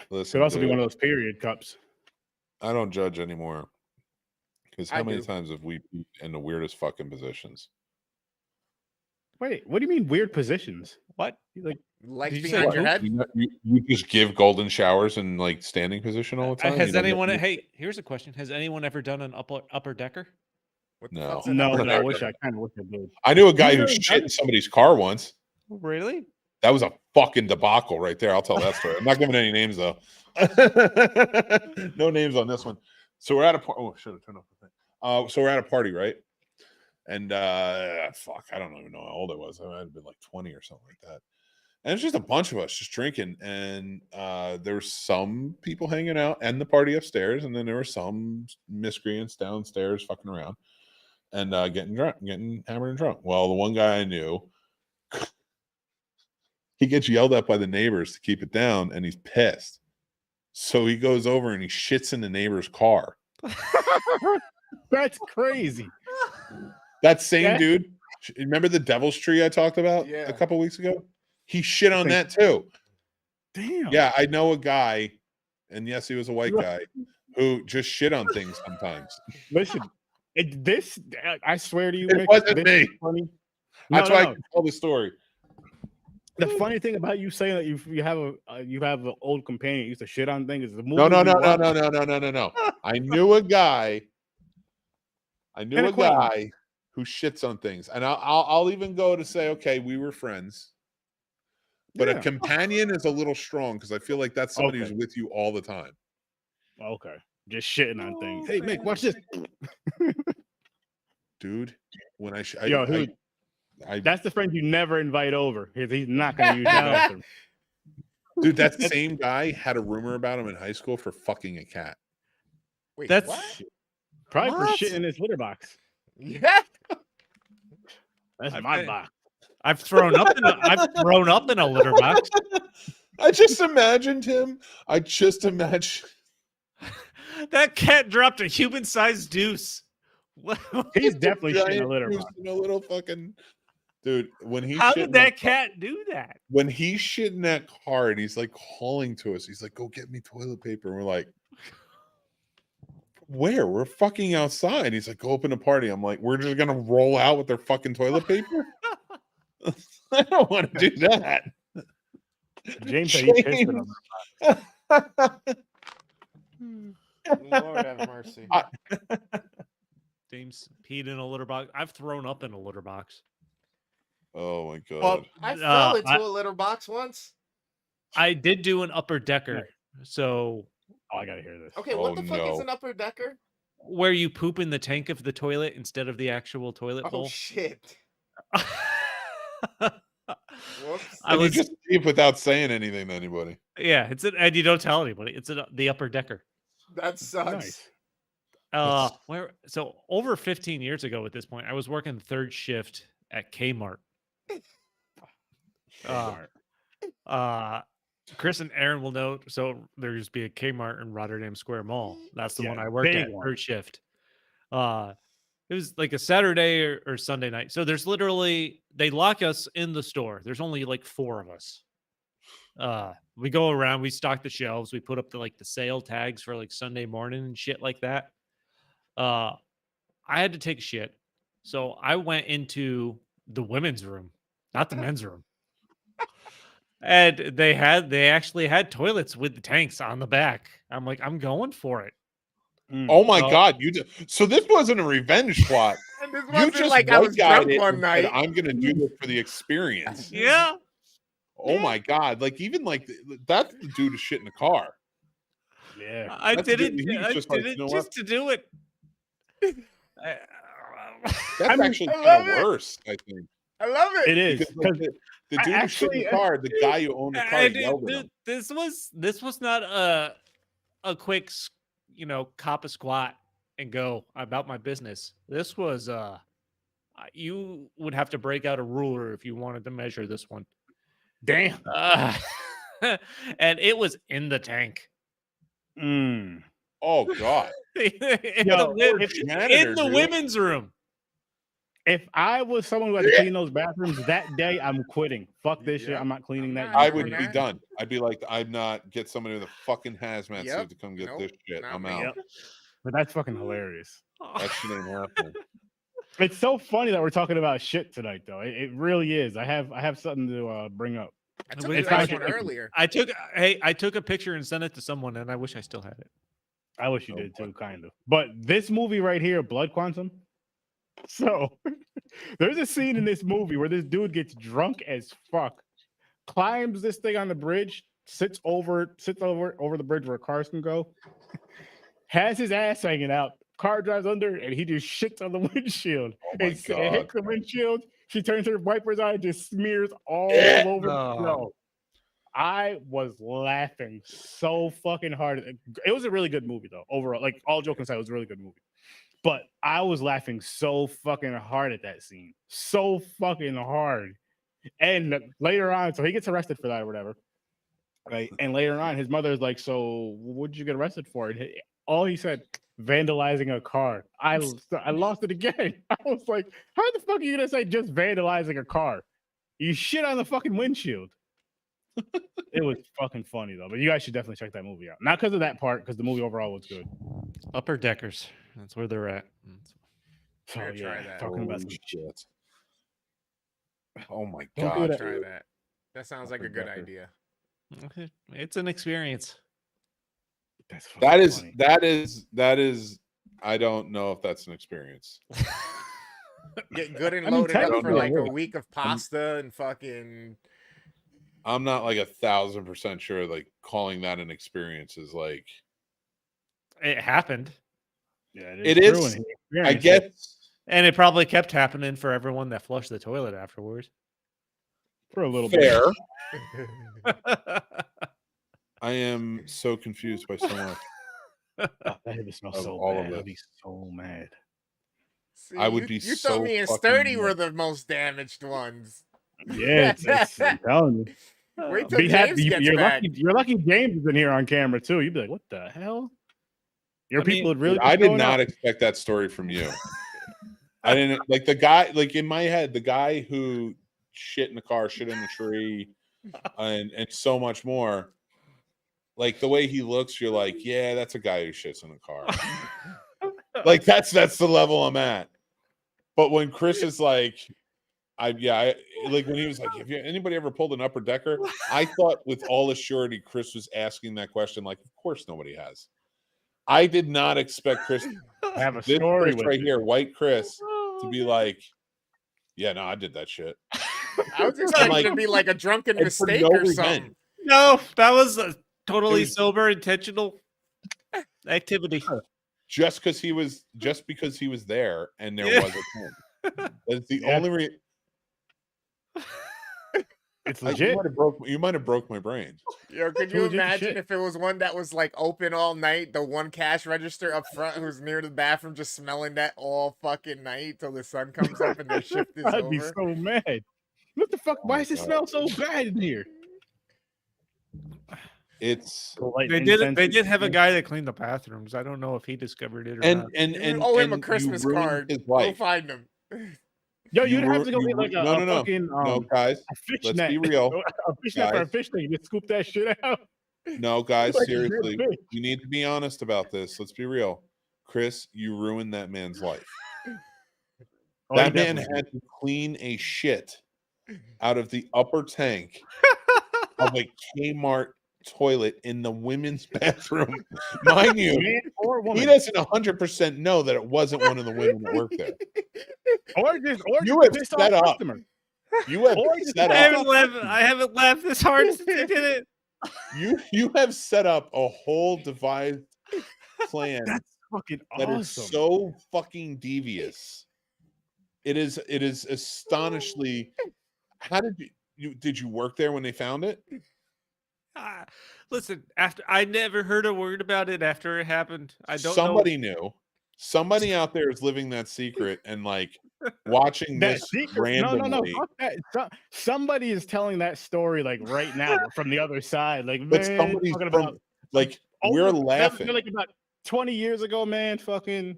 Listen, Could also be dude, one of those period cups. I don't judge anymore. Because how I many do. times have we been in the weirdest fucking positions? Wait, what do you mean weird positions? What? Like Legs Did you say behind your poop? head? You just give golden showers in like standing position all the time. Has You don't get- anyone? Hey, here's a question: has anyone ever done an upper decker? What the No. fuck's an no, upper but I decker? wish I kind of wish I did. I knew a guy who Neither shit done in it. somebody's car once. Really? That was a fucking debacle right there. I'll tell that story. I'm not giving any names though. No names on this one. So we're at a party. Oh, should have turned off the thing. So we're at a party, right? And fuck, I don't even know how old I was. I might have been like 20 or something like that. And it's just a bunch of us just drinking. And there were some people hanging out and the party upstairs, and then there were some miscreants downstairs fucking around and getting drunk, getting hammered and drunk. Well, the one guy I knew, he gets yelled at by the neighbors to keep it down, and he's pissed. So he goes over and he shits in the neighbor's car. That's crazy. That same Yeah. dude, remember the devil's tree I talked about Yeah. a couple weeks ago? He shit on that too. Damn. Yeah, I know a guy, and yes, he was a white guy, who just shit on things sometimes. Listen, I swear to you, It Mick, wasn't this me. is funny. That's No, why no. I can tell the story. The funny thing about you saying that you have an old companion that used to shit on things is the movie. No. we watched- I knew a guy. An acquaintance. Who shits on things, and I'll even go to say, okay, we were friends. But Yeah. a companion is a little strong because I feel like that's somebody Okay. who's with you all the time. Okay, just shitting on things. Hey, Mick, watch this. Dude, when That's the friend you never invite over. He's not going to use your bathroom. dude, that same guy had a rumor about him in high school for fucking a cat. Wait, That's what? Probably What? for shitting in his litter box. Yeah. That's I my bet. box. I've thrown up in a litter box. I just imagined him. That cat dropped a human-sized deuce. He's definitely shitting in giant a litter goose box. in a little fucking dude. When he How shit in did that cat do that? when he's shit in that car and he's like calling to us, he's like, "Go get me toilet paper." And we're like, "Where? We're fucking outside." He's like, "Go open a party." I'm like, "We're just gonna roll out with their fucking toilet paper." I don't want to do that. James said he pissed in him. Lord have mercy. James peed in a litter box. I've thrown up in a litter box. Oh my god. Well, I fell into I- a litter box once. I did do an upper decker. So Oh, I gotta hear this. Okay, what Oh, the fuck is no. an upper decker? where you poop in the tank of the toilet instead of the actual toilet Oh bowl. shit. Whoops. I And you was just leave without saying anything to anybody. yeah, and you don't tell anybody. It's the upper decker. That sucks. Nice. Where so over 15 years ago at this point, I was working third shift at Kmart. Chris and Aaron will know. So there used to be a Kmart in Rotterdam Square Mall. That's the Yeah, one I worked big at one. third shift. It was like a Saturday or Sunday night. So there's literally they lock us in the store. There's only like 4 of us. We go around, we stock the shelves, we put up the sale tags for like Sunday morning and shit like that. I had to take a shit. So I went into the women's room, not the men's room. And they actually had toilets with the tanks on the back. I'm like, I'm going for it. Oh my Oh. god, so this wasn't a revenge plot. And this You wasn't just like I was white-guyyed drunk it one and said, night. I'm gonna do this for the experience. Yeah. Oh my god! Like even like that's the dude to shit in the car. Yeah. I That's the did dude- it. he was I just did like, it you know just what? to do it. That's mean, actually I kind love of it. worse, I think. I love it. It is. Because like, the dude who shit in the car, the guy who owned the car yelled at him. This was not a quick, cop a squat and go about my business. This was you would have to break out a ruler if you wanted to measure this one. Damn. And it was in the tank. Mm. Oh god! in Yo, the women's room. If I was someone who had to clean those bathrooms that day, I'm quitting. Fuck this shit. Yep. I'm not cleaning I'm that. not I shit. would doing be that. done. I'd be like, I'm not get somebody with a fucking hazmat Yep. suit to come get Nope. this shit. Not I'm me. out. Yep. But that's fucking hilarious. That shit ain't happening. It's so funny that we're talking about shit tonight, though. It really is. I have something to bring up. I took It's a nice not- one earlier. I took a picture and sent it to someone, and I wish I still had it. I wish you Oh, did boy. too, kind of. But this movie right here, Blood Quantum. So there's a scene in this movie where this dude gets drunk as fuck, climbs this thing on the bridge, sits over the bridge where cars can go, has his ass hanging out. Car drives under, and he just shits on the windshield. Oh my It hits God. the windshield. She turns her wipers on, and just smears all Yeah. over the Oh. snow. I was laughing so fucking hard. It was a really good movie, though. Overall, like all joking aside, it was a really good movie. But I was laughing so fucking hard at that scene, so fucking hard. And later on, so he gets arrested for that or whatever. Right, and later on, his mother is like, "So, what'd you get arrested for?" And all he said, "Vandalizing a car." I lost it again. I was like, "How the fuck are you gonna say just vandalizing a car? You shit on the fucking windshield." It was fucking funny though. But you guys should definitely check that movie out. Not because of that part, because the movie overall was good. Upper Deckers. That's where they're at. So Gotta try yeah, that. talking about Holy some shit. Oh my Don't do god. that. Try that. That sounds like a good Decker. idea. Okay. It's an experience. That's That fucking is funny. that is I don't know if that's an experience. Get good and I mean, loaded up for technically like it a is. week of pasta and fucking. I'm not like 1,000% sure like calling that an experience is like It happened. Yeah, it true, is. and he I experienced it. guess And it probably kept happening for everyone that flushed the toilet afterwards. for a little fair. bit. I am so confused by so much. Oh, that would smell Of so all of bad. I'd this. be so mad. See, I would you, be You so told me and fucking Sturdy mad. were the most damaged ones. Yeah, it's I'm telling you. Wait till Be happy. James gets You're back. lucky. You're lucky. James is in here on camera too. You'd be like, "What the hell?" Your I mean, people would really. Dude, be I did showing not up. expect that story from you. I didn't like the guy, like in my head, the guy who shit in the car, shit in the tree, and so much more. Like the way he looks, you're like, yeah, that's a guy who shits in the car. Like that's the level I'm at. But when Chris is like, like when he was like, have anybody ever pulled an upper decker? I thought with all assurity Chris was asking that question. Like, of course nobody has. I did not expect Chris, I have a this story Chris with right it. here, white Chris, to be like, yeah, no, I did that shit. I was expecting like- to be like a drunken and for mistake no or revenge. something. No, that was a totally It was- sober, intentional activity. Just because he was there and there Yeah. was a thing. That's the Yeah. only reason. It's You legit. might have broke my brain. Yo, could Too you legit to imagine shit. if it was one that was like open all night, the one cash register up front who's near the bathroom just smelling that all fucking night till the sun comes up and their shift is I'd be over? so mad. What the fuck? Oh Why my does it God. smell so bad in here? It's They did have a guy that cleaned the bathrooms. I don't know if he discovered it or and not. and You and owe him a and you Christmas ruined card. his Go life. find him. Yo, You you'd have ru- to go you get like ru- a, no, a no, no. fucking No, guys, a fish let's net. be real. A fish net for a Guys. fish thing. You just scoop that shit out. No, guys, Like a dead seriously, fish. we need to be honest about this. Let's be real. Chris, you ruined that man's life. Oh, That he man definitely had to clean a shit out of the upper tank of a Kmart toilet in the women's bathroom. Mind did. you, Man or woman. he doesn't 100% know that it wasn't one of the women that worked there. Or just You have piss set off up. customer. You have set up. I haven't laughed this hard since I did it. You have set up a whole devised plan That's fucking that awesome. is so fucking devious. It is astonishingly. How did you work there when they found it? Listen, after I never heard a word about it after it happened. I don't Somebody know. knew. Somebody out there is living that secret and like watching That this secret. randomly. No. Fuck that. Somebody is telling that story like right now from the other side. Like, But man, somebody's talking from about like we're laughing. Like about 20 years ago, man. Fucking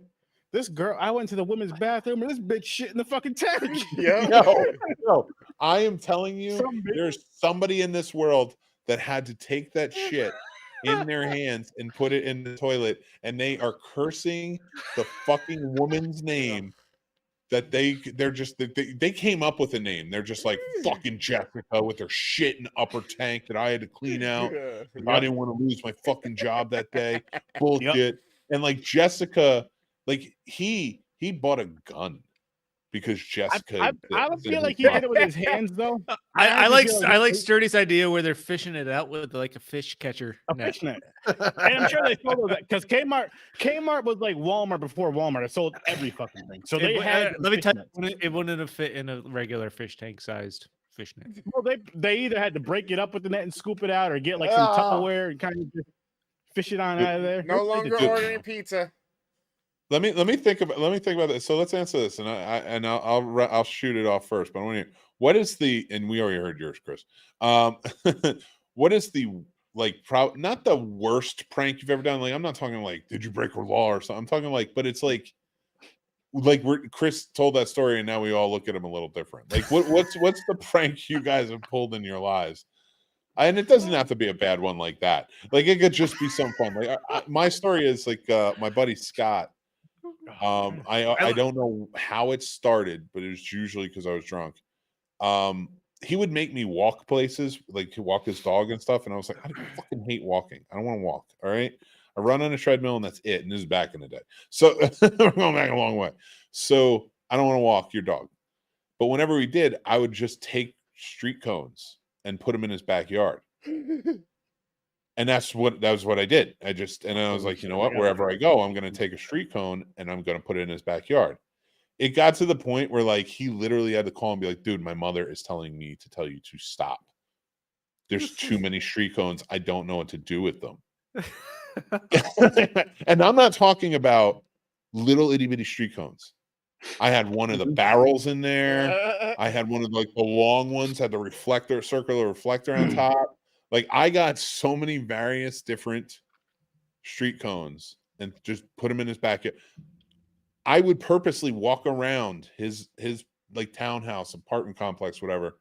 this girl. I went to the women's bathroom and this bitch shit in the fucking tank. Yeah. No, I am telling you, there's somebody in this world that had to take that shit in their hands and put it in the toilet, and they are cursing the fucking woman's name. That they came up with a name. They're just like fucking Jessica with her shit in upper tank that I had to clean out. I didn't want to lose my fucking job that day. Bullshit. And like Jessica, like he bought a gun because Jessica. I don't feel like he did it with his hands though. I like Sturdy's idea where they're fishing it out with like a fish catcher. A fish net. And I'm sure they sold that because Kmart was like Walmart before Walmart. It sold every fucking thing. So they had. Let me tell you, it wouldn't have fit in a regular fish tank sized fish net. Well, they either had to break it up with the net and scoop it out, or get like some Tupperware and kind of just fish it on out of there. No longer ordering pizza. Let me think about this. So let's answer this, and I'll shoot it off first. But I want to hear, what is the, and we already heard yours, Chris. What is the like not the worst prank you've ever done? Like I'm not talking like did you break a law or something. I'm talking like, but it's like Chris told that story, and now we all look at him a little different. Like what's the prank you guys have pulled in your lives? And it doesn't have to be a bad one like that. Like it could just be some fun. Like my story is like my buddy Scott. I don't know how it started, but it was usually because I was drunk. He would make me walk places, like to walk his dog and stuff, and I was like, I fucking hate walking. I don't want to walk. All right, I run on a treadmill and that's it. And this is back in the day, so we're going back a long way. So I don't want to walk your dog, but whenever we did, I would just take street cones and put them in his backyard. And that was what I did. I was like, you know what? Wherever I go, I'm going to take a street cone and I'm going to put it in his backyard. It got to the point where like he literally had to call and be like, dude, my mother is telling me to tell you to stop. There's too many street cones. I don't know what to do with them. And I'm not talking about little itty bitty street cones. I had one of the barrels in there. I had one of like the long ones, had the circular reflector on top. Like I got so many various different street cones and just put them in his backyard. I would purposely walk around his like townhouse, apartment complex, whatever,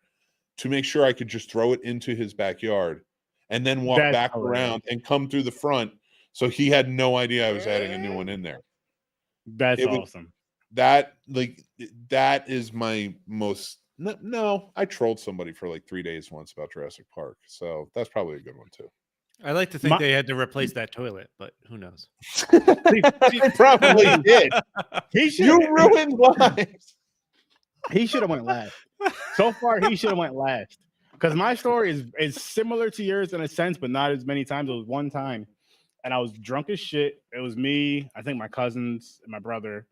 to make sure I could just throw it into his backyard and then walk back around and come through the front. So he had no idea I was adding a new one in there. That's awesome. That is my most. No, I trolled somebody for like 3 days once about Jurassic Park, so that's probably a good one too. I like to think they had to replace that toilet, but who knows? They probably did. You ruined lives. He should have went last. So far, he should have went last. Because my story is similar to yours in a sense, but not as many times. It was one time, and I was drunk as shit. It was me, I think my cousins, and my brother,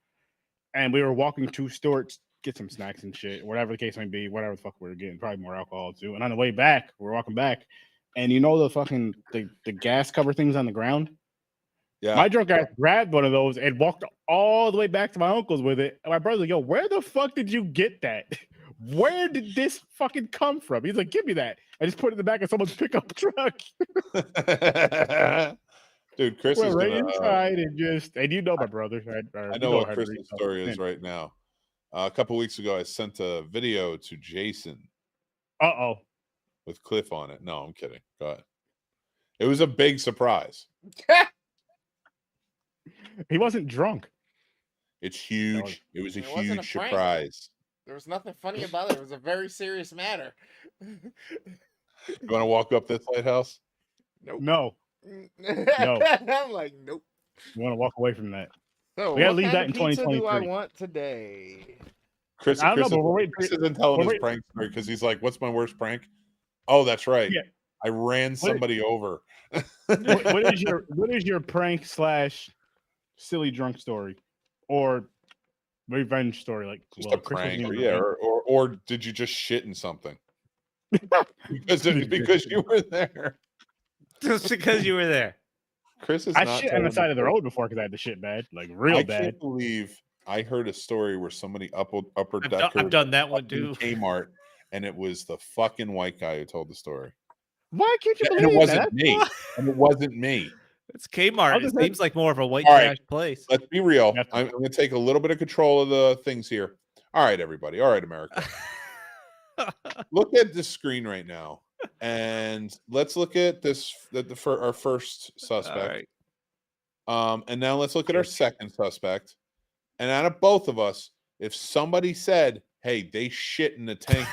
and we were walking to Stewart's, get some snacks and shit, whatever the case may be, whatever the fuck we were getting, probably more alcohol too. And on the way back, we're walking back, and you know the fucking the gas cover things on the ground? Yeah. My drunk ass grabbed one of those and walked all the way back to my uncle's with it. And my brother's like, yo, where the fuck did you get that? Where did this fucking come from? He's like, give me that. I just put it in the back of someone's pickup truck. Dude, Chris we're is right gonna, inside and you know my brother. I know what Chris's story is right now. A couple weeks ago, I sent a video to Jason. With Cliff on it. No, I'm kidding. Go ahead. It was a big surprise. He wasn't drunk. It's huge. It was a huge surprise. There was nothing funny about it. It was a very serious matter. You want to walk up this lighthouse? Nope. No. I'm like, nope. You want to walk away from that. So we gotta leave that in 2023. Do I want today? Chris, I don't know, but Chris isn't telling his wait. prank story because he's like, "What's my worst prank?" Oh, that's right. Yeah. I ran somebody over. what is your prank / silly drunk story, or revenge story? Like Just well, a Chris wasn't prank, or even yeah, revenge. or did you just shit in something? because you were there. Just because you were there. Chris is I not shit on the telling side of the truth. road before because I had the shit bad, like real I bad. can't believe I heard a story where somebody upper I've decker done that one fucking too. Kmart, and it was the fucking white guy who told the story. Why can't you And believe it wasn't that? me. And it wasn't me. It's Kmart. It just seems like more of a white All right. trash place. Let's be real. That's- I'm going to take a little bit of control of the things here. All right, everybody. All right, America. Look at this screen right now, and let's look at this. For our first suspect. All right. And now let's look at our second suspect. And out of both of us, if somebody said, "Hey, they shit in the tank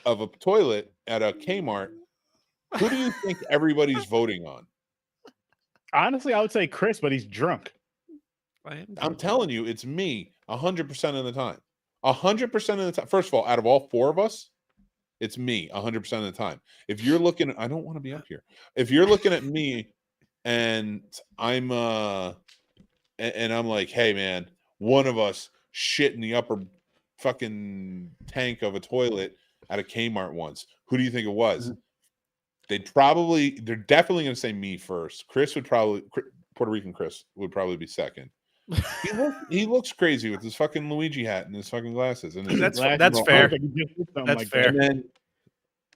of a toilet at a Kmart," who do you think everybody's voting on? Honestly, I would say Chris, but he's drunk. I'm telling you, it's me 100% of the time. 100% of the time. First of all, out of all four of us, it's me 100% of the time. If you're looking at, I don't want to be up here. If you're looking at me and I'm like, "Hey man, one of us shit in the upper fucking tank of a toilet at a Kmart once. Who do you think it was?" They're definitely going to say me first. Puerto Rican Chris would probably be second. He looks crazy with his fucking Luigi hat and his fucking glasses. And his That's glasses. fair. That's That's fair. And then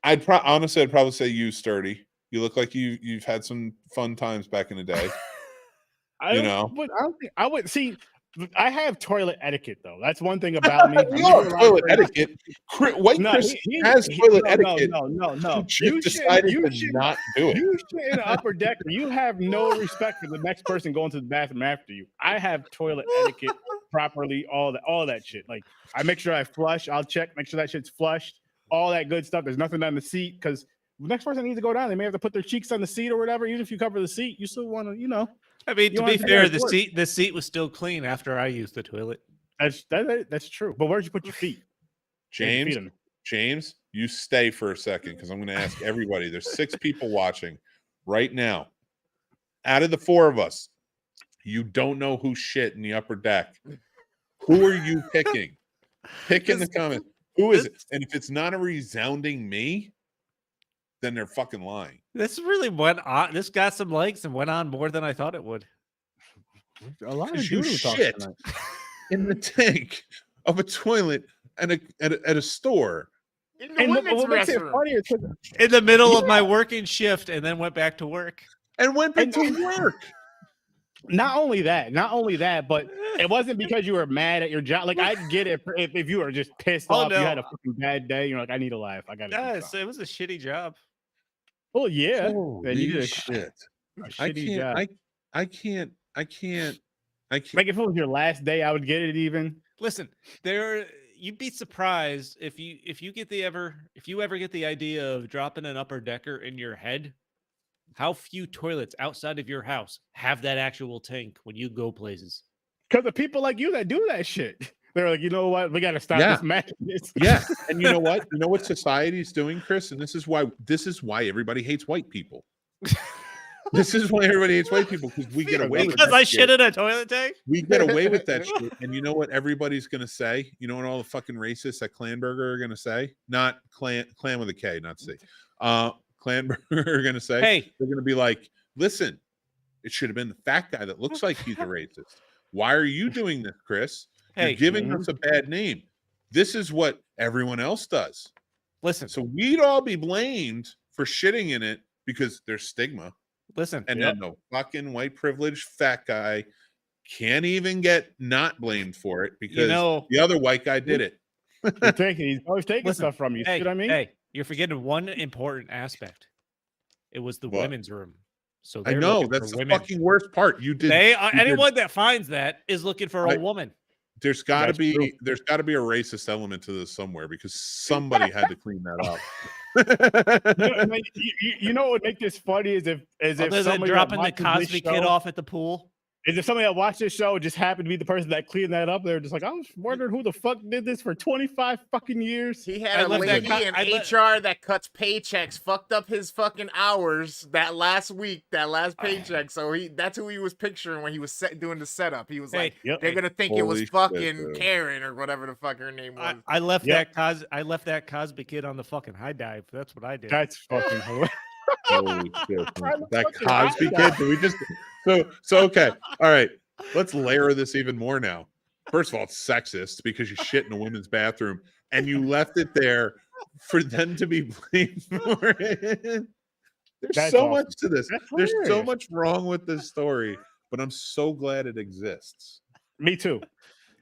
I'd probably say you, Sturdy. You look like you've had some fun times back in the day. I don't think I would see. I have toilet etiquette though. That's one thing about me. You have toilet etiquette. White Chris has toilet etiquette. No. You decided to not do it. You shit in an upper decker. You have no respect for the next person going to the bathroom after you. I have toilet etiquette properly. All that shit. Like I make sure I flush. I'll check, make sure that shit's flushed. All that good stuff. There's nothing on the seat because the next person needs to go down. They may have to put their cheeks on the seat or whatever. Even if you cover the seat, you still want to, I mean, to be fair, the seat was still clean after I used the toilet. That's true. But where'd you put your feet? James, you stay for a second because I'm going to ask everybody. There's 6 people watching right now. Out of the 4 of us, you don't know who shit in the upper deck. Who are you picking? Pick in the comments. Who is it? And if it's not a resounding me, then they're fucking lying. This really went on. This got some legs and went on more than I thought it would. A lot of you shit in the tank of a toilet at a store. In the women's restroom. In the middle of my working shift, and then went back to work. And went back to work. Not only that, but it wasn't because you were mad at your job. Like I get it if you were just pissed off, you had a fucking bad day. You're like, I need a laugh. I got it was a shitty job. Well, yeah. Holy you did shit. A shitty job. I can't. Like if it was your last day, I would get it even. Listen, you'd be surprised if you ever get the idea of dropping an upper decker in your head. How few toilets outside of your house have that actual tank when you go places? Because of people like you that do that shit. They're like, you know what? We got to stop this madness. Yeah. And you know what? You know what society's doing, Chris? And this is why everybody hates white people. This is why everybody hates white people, because we get away with that. Because I shit in a toilet tank? We get away with that shit. And you know what everybody's going to say? You know what all the fucking racists at Clanburger are going to say? Not clan with a K, not C. Clanburger are going to say, hey, they're going to be like, listen, it should have been the fat guy that looks like he's a racist. Why are you doing this, Chris? You're giving us a bad name. This is what everyone else does. Listen. So we'd all be blamed for shitting in it because there's stigma. Listen. And then the fucking white privileged fat guy can't even get not blamed for it because the other white guy did it. He's always taking stuff from you. Hey, see what I mean? Hey, you're forgetting one important aspect. It was the women's room. So I know that's the fucking worst part. You did. Anyone that finds that is looking for a woman. There's got to be a racist element to this somewhere because somebody had to clean that up. You know what would make this funny is if somebody dropping the Cosby Kid off at the pool. Is there somebody that watched this show just happened to be the person that cleaned that up? They're just like, I was wondering who the fuck did this for 25 fucking years. He had a lady in HR that cuts paychecks, fucked up his fucking hours that last week, that last paycheck. So that's who he was picturing when he was doing the setup. He was like, they're gonna think it was fucking Karen or whatever the fuck her name was. I left that Cosby kid on the fucking high dive. That's what I did. That's fucking hilarious. Holy shit. That Cosby kid? Do we just so okay. All right. Let's layer this even more now. First of all, it's sexist because you shit in a women's bathroom and you left it there for them to be blamed for it. There's so much to this. There's so much wrong with this story, but I'm so glad it exists. Me too.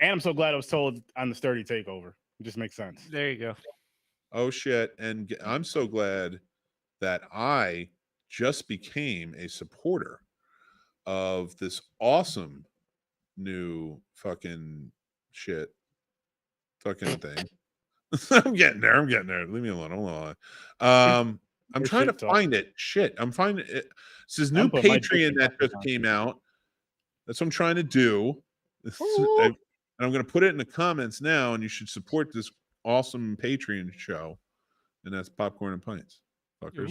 And I'm so glad I was told on the Sturdy takeover. It just makes sense. There you go. Oh shit. And I'm so glad that I just became a supporter of this awesome new fucking fucking thing. I'm getting there. Leave me alone. Hold on. I'm trying to find it. Shit. I'm finding it. This is new Patreon that just came out. That's what I'm trying to do. And I'm going to put it in the comments now, and you should support this awesome Patreon show. And that's Popcorn and Pints. Fuckers.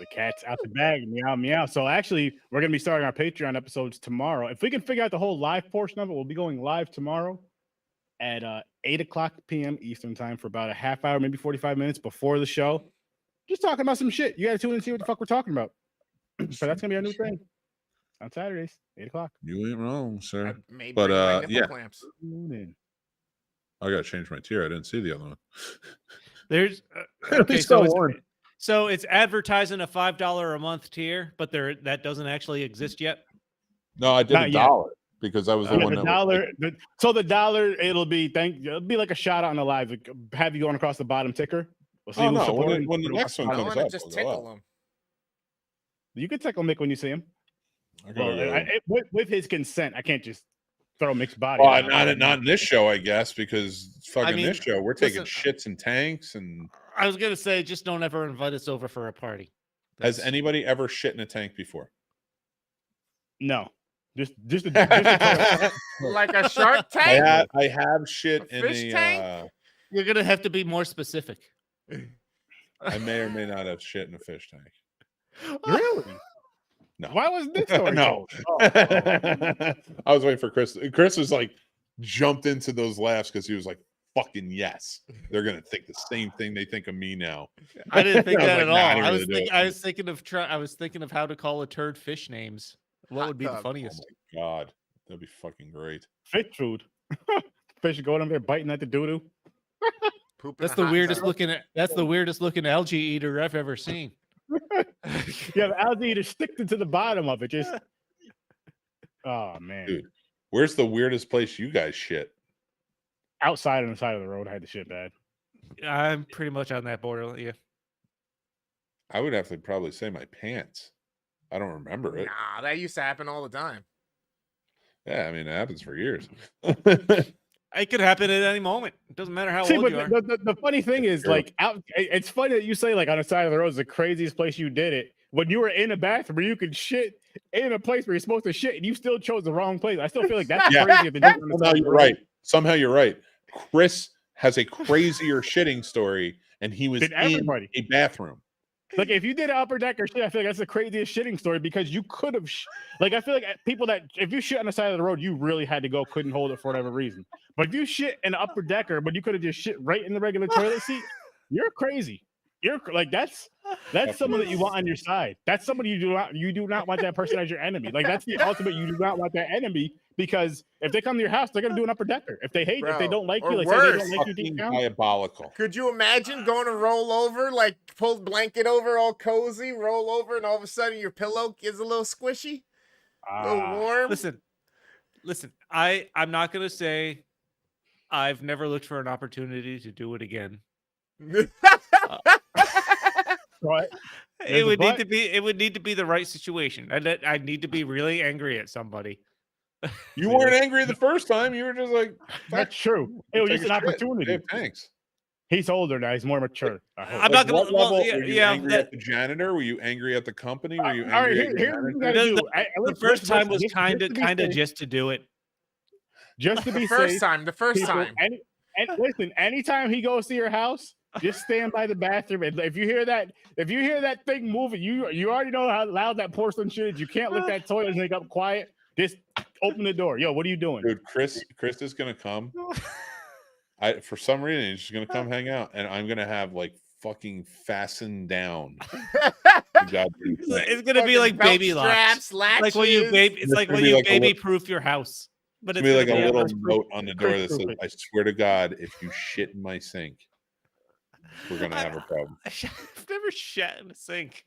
The cat's out the bag. Meow, meow. So actually, we're going to be starting our Patreon episodes tomorrow. If we can figure out the whole live portion of it, we'll be going live tomorrow at 8 o'clock p.m. Eastern time for about a half hour, maybe 45 minutes before the show. Just talking about some shit. You got to tune in and see what the fuck we're talking about. So that's going to be our new thing on Saturdays, 8 o'clock. You ain't wrong, sir. But yeah. Clamps. I got to change my tier. I didn't see the other one. There's okay, so it's advertising a $5 a month tier, but that doesn't actually exist yet. No, I did Not $1 because I was the one the that dollar. So the $1, it'll be like a shout out on the live. Have you going across the bottom ticker? We'll see when the next one comes up, just tickle him. You can tickle Mick when you see him. With his consent, I can't just throw mixed body. Well, not in this show, I guess, because this show we're taking shits in tanks and. I was gonna say, just don't ever invite us over for a party. Has anybody ever shit in a tank before? No, just like a shark tank. I have shit in a tank. You're gonna have to be more specific. I may or may not have shit in a fish tank. Really? No. Why wasn't this story told? I was waiting for Chris. Chris was like jumped into those laughs because he was like, fucking yes. They're gonna think the same thing they think of me now. I didn't think that at all. I was thinking of how to call a turd fish names. What would be the funniest? Oh my god. That'd be fucking great. Fish food. Fish going over there biting at the doo-doo. That's the weirdest looking algae eater I've ever seen. You have algae eater sticked into the bottom of it. Just oh man. Dude, where's the weirdest place you guys shit? Outside on the side of the road, I had the shit bad. I'm pretty much on that border. Yeah. I would have to probably say my pants. I don't remember it. Nah, that used to happen all the time. Yeah, I mean, it happens for years. It could happen at any moment. It doesn't matter how old you are. The funny thing is, it's funny that you say like on the side of the road is the craziest place you did it. When you were in a bathroom where you could shit in a place where you're supposed to shit, and you still chose the wrong place. I still feel like that's crazy. No, you're right. Somehow you're right. Chris has a crazier shitting story, and he was in a bathroom. Like if you did an upper decker shit, I feel like that's the craziest shitting story because you could have. I feel like people that if you shit on the side of the road, you really had to go, couldn't hold it for whatever reason. But if you shit in an upper decker, but you could have just shit right in the regular toilet seat, you're crazy. You're like that's someone that you want on your side. That's somebody you do not want that person as your enemy. Like that's the ultimate. You do not want that enemy because if they come to your house, they're gonna do an upper decker. If they hate, if they don't like you, like say they don't like you deep down. Diabolical. Could you imagine going to roll over, like pull the blanket over, all cozy, roll over, and all of a sudden your pillow is a little squishy, a little warm? Listen. I'm not gonna say I've never looked for an opportunity to do it again. What? It would need to be the right situation. I'd need to be really angry at somebody. You weren't angry the first time. You were just like, that's true. It was just an opportunity. Thanks. He's older now. He's more mature. I hope. I'm not gonna. What level Well, yeah, were you yeah, angry at the janitor? Were you angry at the company? Were you All right, angry at your here's what you manager? gotta do. the first time was kind of just to do it. Just to The be first safe. time. The first People, time. and listen, anytime he goes to your house, just stand by the bathroom. And if you hear that thing moving, you already know how loud that porcelain shit is. You can't lift that toilet and make up quiet. Just open the door. Yo, what are you doing? Dude, Chris is gonna come. For some reason he's just gonna come hang out, and I'm gonna have like fucking fastened down. It's gonna be like Belt baby locks. straps, latches. Like when you baby, it's like when you baby proof your house. But It's gonna be like a little Chris note on the door that Chris says, proof it. "I swear to God, if you shit in my sink, we're gonna have a problem." I've never shat in a sink.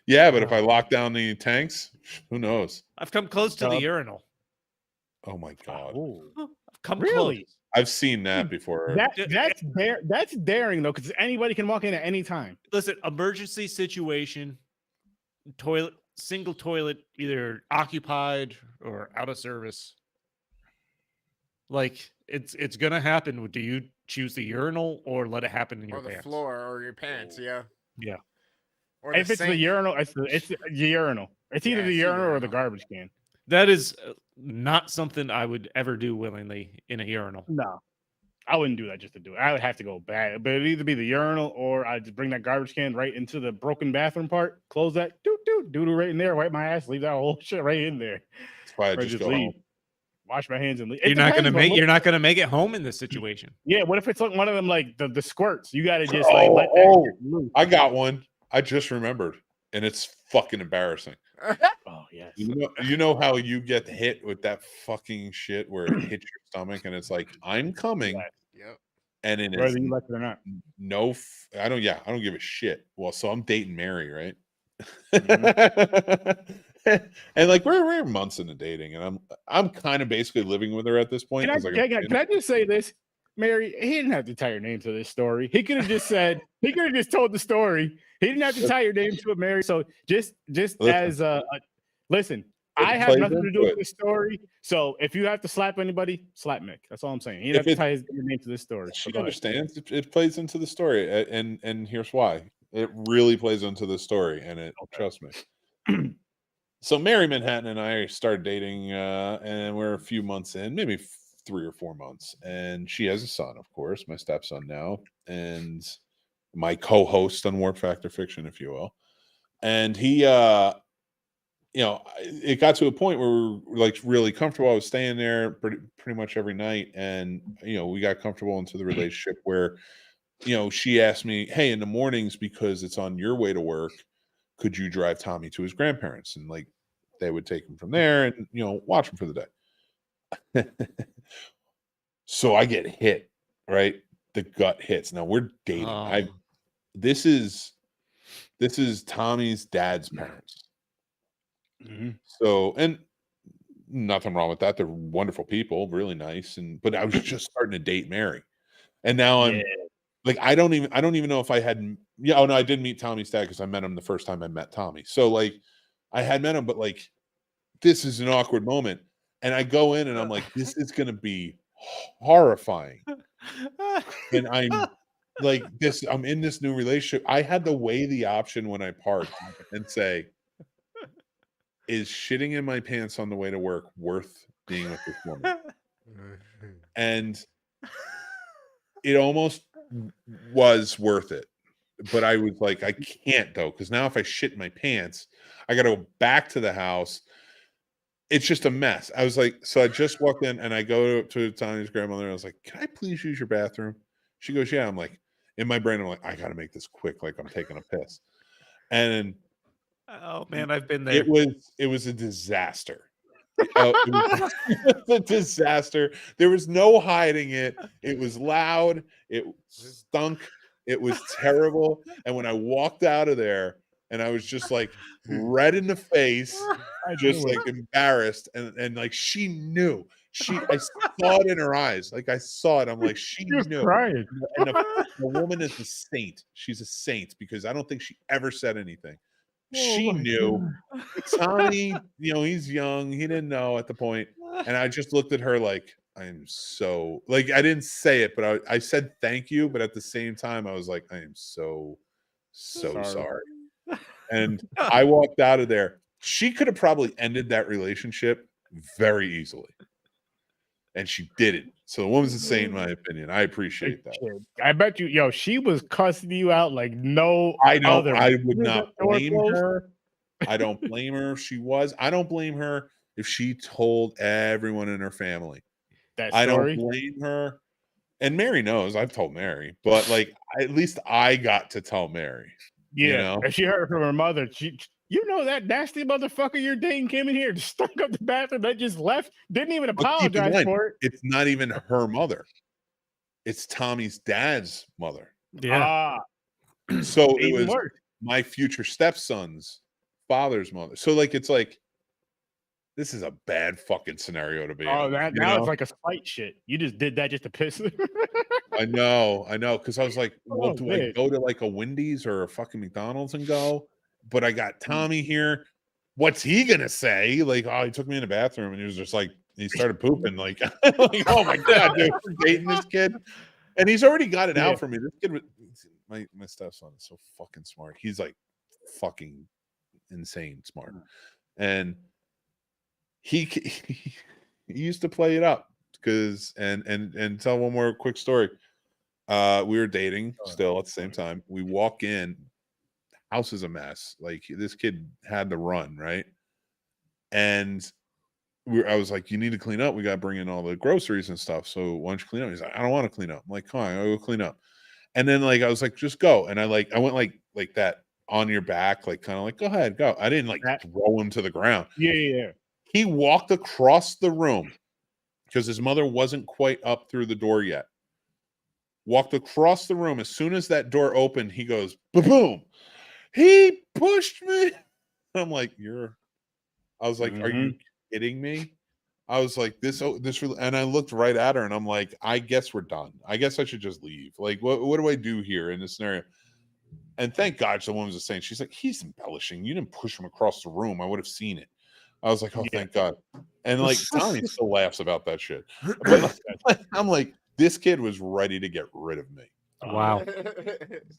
Yeah, but if I lock down the tanks, who knows? I've come close to the urinal. Oh my God, I've come Really? close. I've seen that before. That's daring though, because anybody can walk in at any time. Listen, emergency situation, single toilet, either occupied or out of service. Like it's gonna happen. Do you choose the urinal or let it happen in your Or the pants? floor or your pants, yeah. Yeah. Or If it's the sink. urinal, it's the urinal. It's either Yeah, the it's the urinal or the urinal. garbage can. That is not something I would ever do willingly in a urinal. No, I wouldn't do that just to do it. I would have to go back, but it'd either be the urinal or I'd just bring that garbage can right into the broken bathroom part, close that, doodle right in there, wipe my ass, leave that whole shit right in there. That's why I Or just go home. wash my hands and leave. You're not gonna make it home in this situation. Yeah, what if it's like one of them like the squirts? You got to just like let that Oh, shit loose. I got one. I just remembered, and it's fucking embarrassing. Oh yes. You know how you get hit with that fucking shit where it hits your stomach, and it's like, I'm coming, Yep. and it is Whether you like it or not. I don't give a shit. Well, so I'm dating Mary, right? And like we're months into dating, and I'm kind of basically living with her at this point. Can I just say this? Mary, he didn't have to tie your name to this story. He could have just said, he could have just told the story. He didn't have to tie your name to it, Mary. So just Listen. as listen, I have nothing to do with this story. So if you have to slap anybody, slap Mick. That's all I'm saying. He didn't have to tie your name to this story. She So understands. It plays into the story, and here's why. It really plays into the story, and trust me. So Mary Manhattan and I started dating, and we're a few months in, maybe 3 or 4 months, and she has a son, of course, my stepson now, and my co-host on Warp Factor Fiction, if you will. And he, it got to a point where we were like really comfortable. I was staying there pretty much every night, and we got comfortable into the relationship where, she asked me, "Hey, in the mornings, because it's on your way to work, could you drive Tommy to his grandparents?" And like they would take him from there and watch him for the day. So I get hit, right? The gut hits. Now we're dating. This is Tommy's dad's parents. Mm-hmm. So, and nothing wrong with that. They're wonderful people, really nice. But I was just starting to date Mary, and now I'm like, I don't even know if I had. Yeah, oh no, I did meet Tommy's dad because I met him the first time I met Tommy. So like, I had met him, but like, this is an awkward moment. And I go in and I'm like, this is going to be horrifying. And I'm like, I'm in this new relationship. I had to weigh the option when I parked and say, is shitting in my pants on the way to work worth being with this woman? And it almost was worth it. But I was like, I can't though, because now if I shit in my pants, I got to go back to the house. It's just a mess. I was like, so I just walked in and I go to Tanya's grandmother and I was like, "Can I please use your bathroom?" She goes, "Yeah." I'm like, in my brain, I'm like, I got to make this quick, like I'm taking a piss. And oh man, I've been there. It was a disaster. It was a disaster. There was no hiding it. It was loud. It stunk. It was terrible. And when I walked out of there, and I was just like red in the face, just like embarrassed, and like she knew. I saw it in her eyes. Like I saw it. I'm like, she knew. Crying. And the woman is a saint. She's a saint because I don't think she ever said anything. She knew. Tommy, he's young. He didn't know at the point. And I just looked at her like, I am so like I didn't say it, but I said thank you, but at the same time I was like, I am so sorry. And I walked out of there. She could have probably ended that relationship very easily. And she didn't. So the woman's a saint, in my opinion. I appreciate that. I bet you, she was cussing you out like no I know. other. I would not blame her. I don't blame her if she was. I don't blame her if she told everyone in her family. That I don't story. blame her. And Mary knows. I've told Mary. But like at least I got to tell Mary. Yeah. You know? If she heard from her mother, that nasty motherfucker you're dating came in here, stunk up the bathroom, that just left, didn't even apologize for it. It's not even her mother. It's Tommy's dad's mother. Yeah. So it was worse. My future stepson's father's mother. So like it's like this is a bad fucking scenario to be in. Oh, now it's like a spite shit. You just did that just to piss her. I know. Because I was like, well, do I go to like a Wendy's or a fucking McDonald's and go? But I got Tommy here. What's he gonna say? Like, oh, he took me in the bathroom and he was just like, he started pooping. Like, oh my god, dude, we're dating this kid, and he's already got it out for me. This kid, my stepson is so fucking smart. He's like fucking insane smart, and he used to play it up because and tell one more quick story. We were dating still at the same time. We walk in. House is a mess. Like this kid had to run, right? And I was like, you need to clean up. We got to bring in all the groceries and stuff. So why don't you clean up? He's like, I don't want to clean up. I'm like, come on, I'll go clean up. And then like I was like, just go. And I went like that on your back, like kind of like, go ahead, go. I didn't like throw him to the ground. Yeah. He walked across the room because his mother wasn't quite up through the door yet. Walked across the room. As soon as that door opened, he goes, boom. He pushed me. I'm like, I was like, are you kidding me? I was like, this really, and I looked right at her and I'm like, I guess we're done. I guess I should just leave. Like, what do I do here in this scenario? And thank God the woman was saying, she's like, he's embellishing. You didn't push him across the room. I would have seen it. I was like, oh, thank God. And like, Tommy still laughs about that shit. But I'm like, this kid was ready to get rid of me. Wow.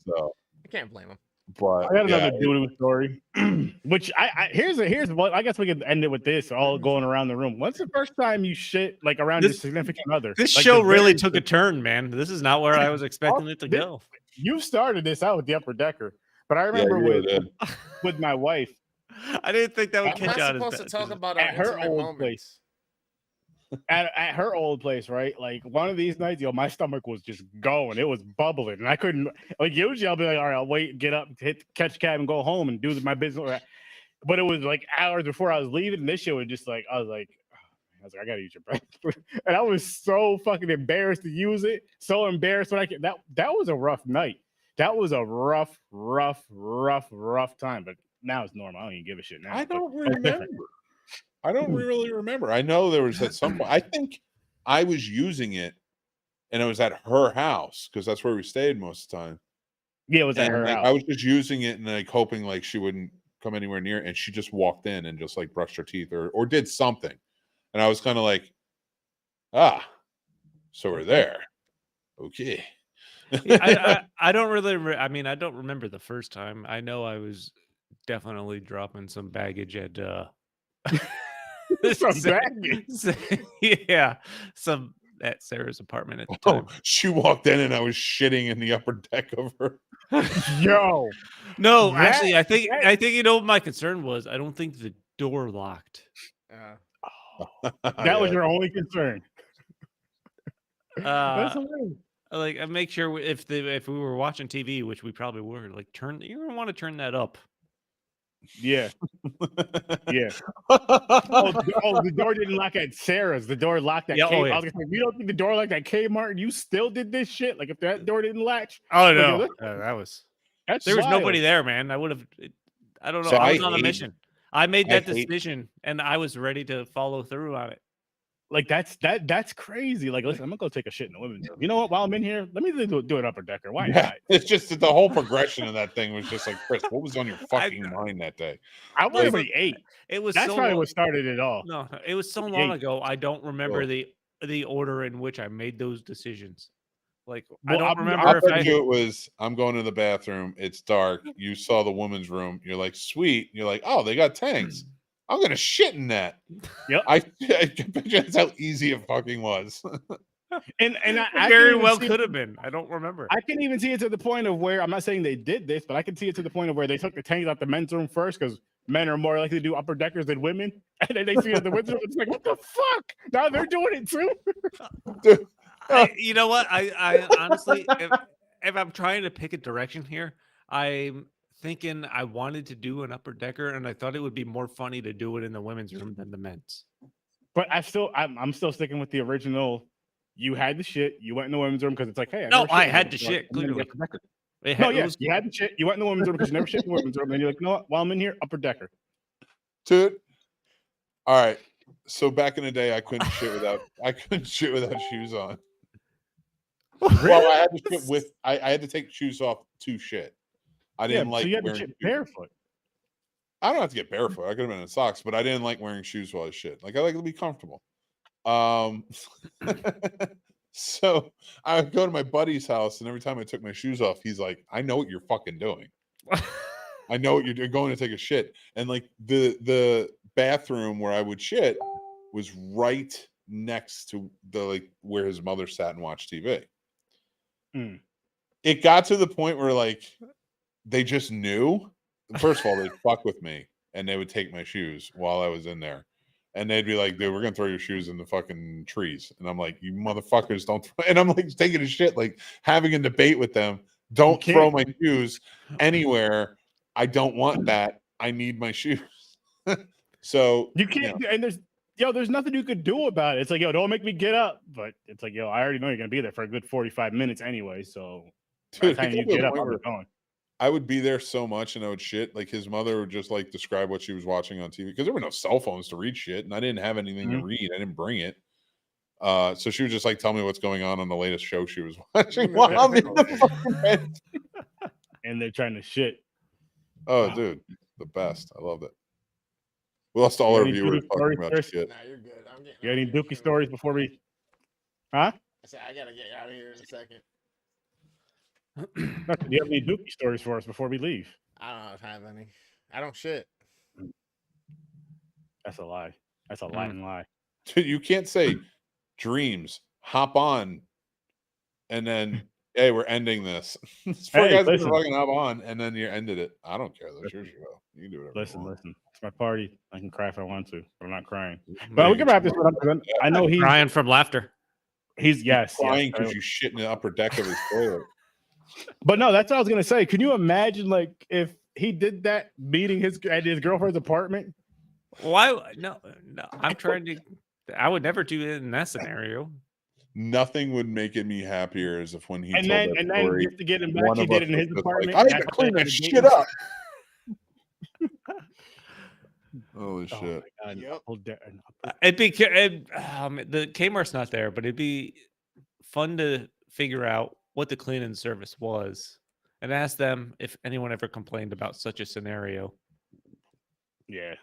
So I can't blame him. But I got another doo-doo story, which here's what I guess we can end it with this, all going around the room. When's the first time you shit like around your significant other? This like show really took a turn, man. This is not where I was expecting it to go. You started this out with the upper decker, but I remember with my wife. I didn't think that would catch out. I'm not supposed to talk about at her old place. At her old place, right? Like one of these nights, my stomach was just going. It was bubbling, and I couldn't. Like usually, I'll be like, all right, I'll wait, get up, catch cab, and go home and do my business. But it was like hours before I was leaving, and this shit was just like, I was like, I gotta use your breath, and I was so fucking embarrassed to use it. So embarrassed when that was a rough night. That was a rough time. But now it's normal. I don't even give a shit now. I don't remember. I don't really remember. I know there was at some point. I think I was using it, and it was at her house because that's where we stayed most of the time. Yeah, it was at her house. I was just using it and like hoping like she wouldn't come anywhere near, and she just walked in and just like brushed her teeth or did something, and I was kind of like, so we're there, okay. I don't really. I mean, I don't remember the first time. I know I was definitely dropping some baggage at. Some baggage. Yeah, some at Sarah's apartment at the time. She walked in and I was shitting in the upper deck of her. Yo, no, actually, I think you know what my concern was. I don't think the door locked. That was your only concern. Like, I make sure if we were watching TV, which we probably were, like you're gonna want to turn that up. Yeah. Yeah. The door didn't lock at Sarah's. The door locked at Kmart. I was gonna say, you don't think the door locked at Kmart and you still did this shit? Like if that door didn't latch. Oh no. There was nobody there, man. I would have I don't know. I was on a mission. I made that decision and I was ready to follow through on it. Like that's crazy. Like, listen, I'm gonna go take a shit in the women's room. You know what? While I'm in here, let me do an upper decker. Why not? It's just that the whole progression of that thing was just like, Chris, what was on your fucking mind that day? I was like 8. It was that's probably what started it all. No, it was so long ago. I don't remember the order in which I made those decisions. Like, I Well, don't I'm- remember I if bet you it was, I'm going to the bathroom. It's dark. You saw the woman's room. You're like, sweet. You're like, oh, they got tanks. I'm gonna shit in that. Yep. I bet you that's how easy it fucking was. And It I very can well see could it, have been. I don't remember. I can even see it to the point of where I'm not saying they did this, but I can see it to the point of where they took the tanks out the men's room first because men are more likely to do upper deckers than women, and then they see it in the women's room. It's like, what the fuck? Now they're doing it too. Dude, You know what? I honestly, if I'm trying to pick a direction here, I'm thinking I wanted to do an upper decker, and I thought it would be more funny to do it in the women's room than the men's. But I'm still sticking with the original. You had the shit. You went in the women's room because it's like, hey, No, never I shit in had the to women's room. shit, And then you clearly. get protected. It No, had- it yes, was- you had the shit. You went in the women's room because you never shit in the women's room. And you're like, you know what? While I'm in here, upper decker. dude. All right. So back in the day, I couldn't shit without shoes on. Well, I had to shit with. I had to take shoes off to shit. I Yeah, didn't like so you had to wearing shit shoes. barefoot. I don't have to get barefoot. I could have been in socks, but I didn't like wearing shoes while I shit. Like I like to be comfortable. So I would go to my buddy's house, and every time I took my shoes off, he's like, "I know what you're fucking doing. I know what you're going to take a shit." And like the bathroom where I would shit was right next to the like where his mother sat and watched TV. Mm. It got to the point where like they just knew. First of all, they'd fuck with me and they would take my shoes while I was in there. And they'd be like, dude, we're gonna throw your shoes in the fucking trees. And I'm like, you motherfuckers don't and I'm like taking a shit, like having a debate with them. Don't throw my shoes anywhere. I don't want that. I need my shoes. So You can't, and there's nothing you could do about it. It's like, yo, don't make me get up. But it's like, yo, I already know you're gonna be there for a good 45 minutes anyway. So by the time you get up, I'll be going. I would be there so much and I would shit. Like his mother would just like describe what she was watching on TV because there were no cell phones to read shit, and I didn't have anything to read. I didn't bring it. So she would just like tell me what's going on the latest show she was watching while I'm in the fucking bed. And they're trying to shit. Oh, dude, the best. I loved it. We lost all our viewers talking about shit. Nah, you're good. I'm getting. You got any dookie stories before we? Huh? I said I gotta get out of here in a second. Do you have any dookie stories for us before we leave? I don't have any. I don't shit. That's a lie. That's a Latin lie. Dude, you can't say dreams. Hop on, and then hey, we're ending this. This poor guy's gonna fucking hop on, and then you ended it. I don't care. That's your show. You can do whatever. Listen. It's my party. I can cry if I want to, but I'm not crying. But we can wrap this one up. I know he's crying from laughter. He's crying because you shit in the upper deck of his toilet. But no, that's what I was gonna say. Can you imagine like if he did that meeting at his girlfriend's apartment? Why? No. I'm trying to. I would never do it in that scenario. Nothing would make me happier as if when he And told then that and story, then just to get him back, he did it in his apartment. Like, I had to clean that shit up. Holy shit! Yep. It'd be the Kmart's not there, but it'd be fun to figure out what the cleaning service was and ask them if anyone ever complained about such a scenario. Yeah.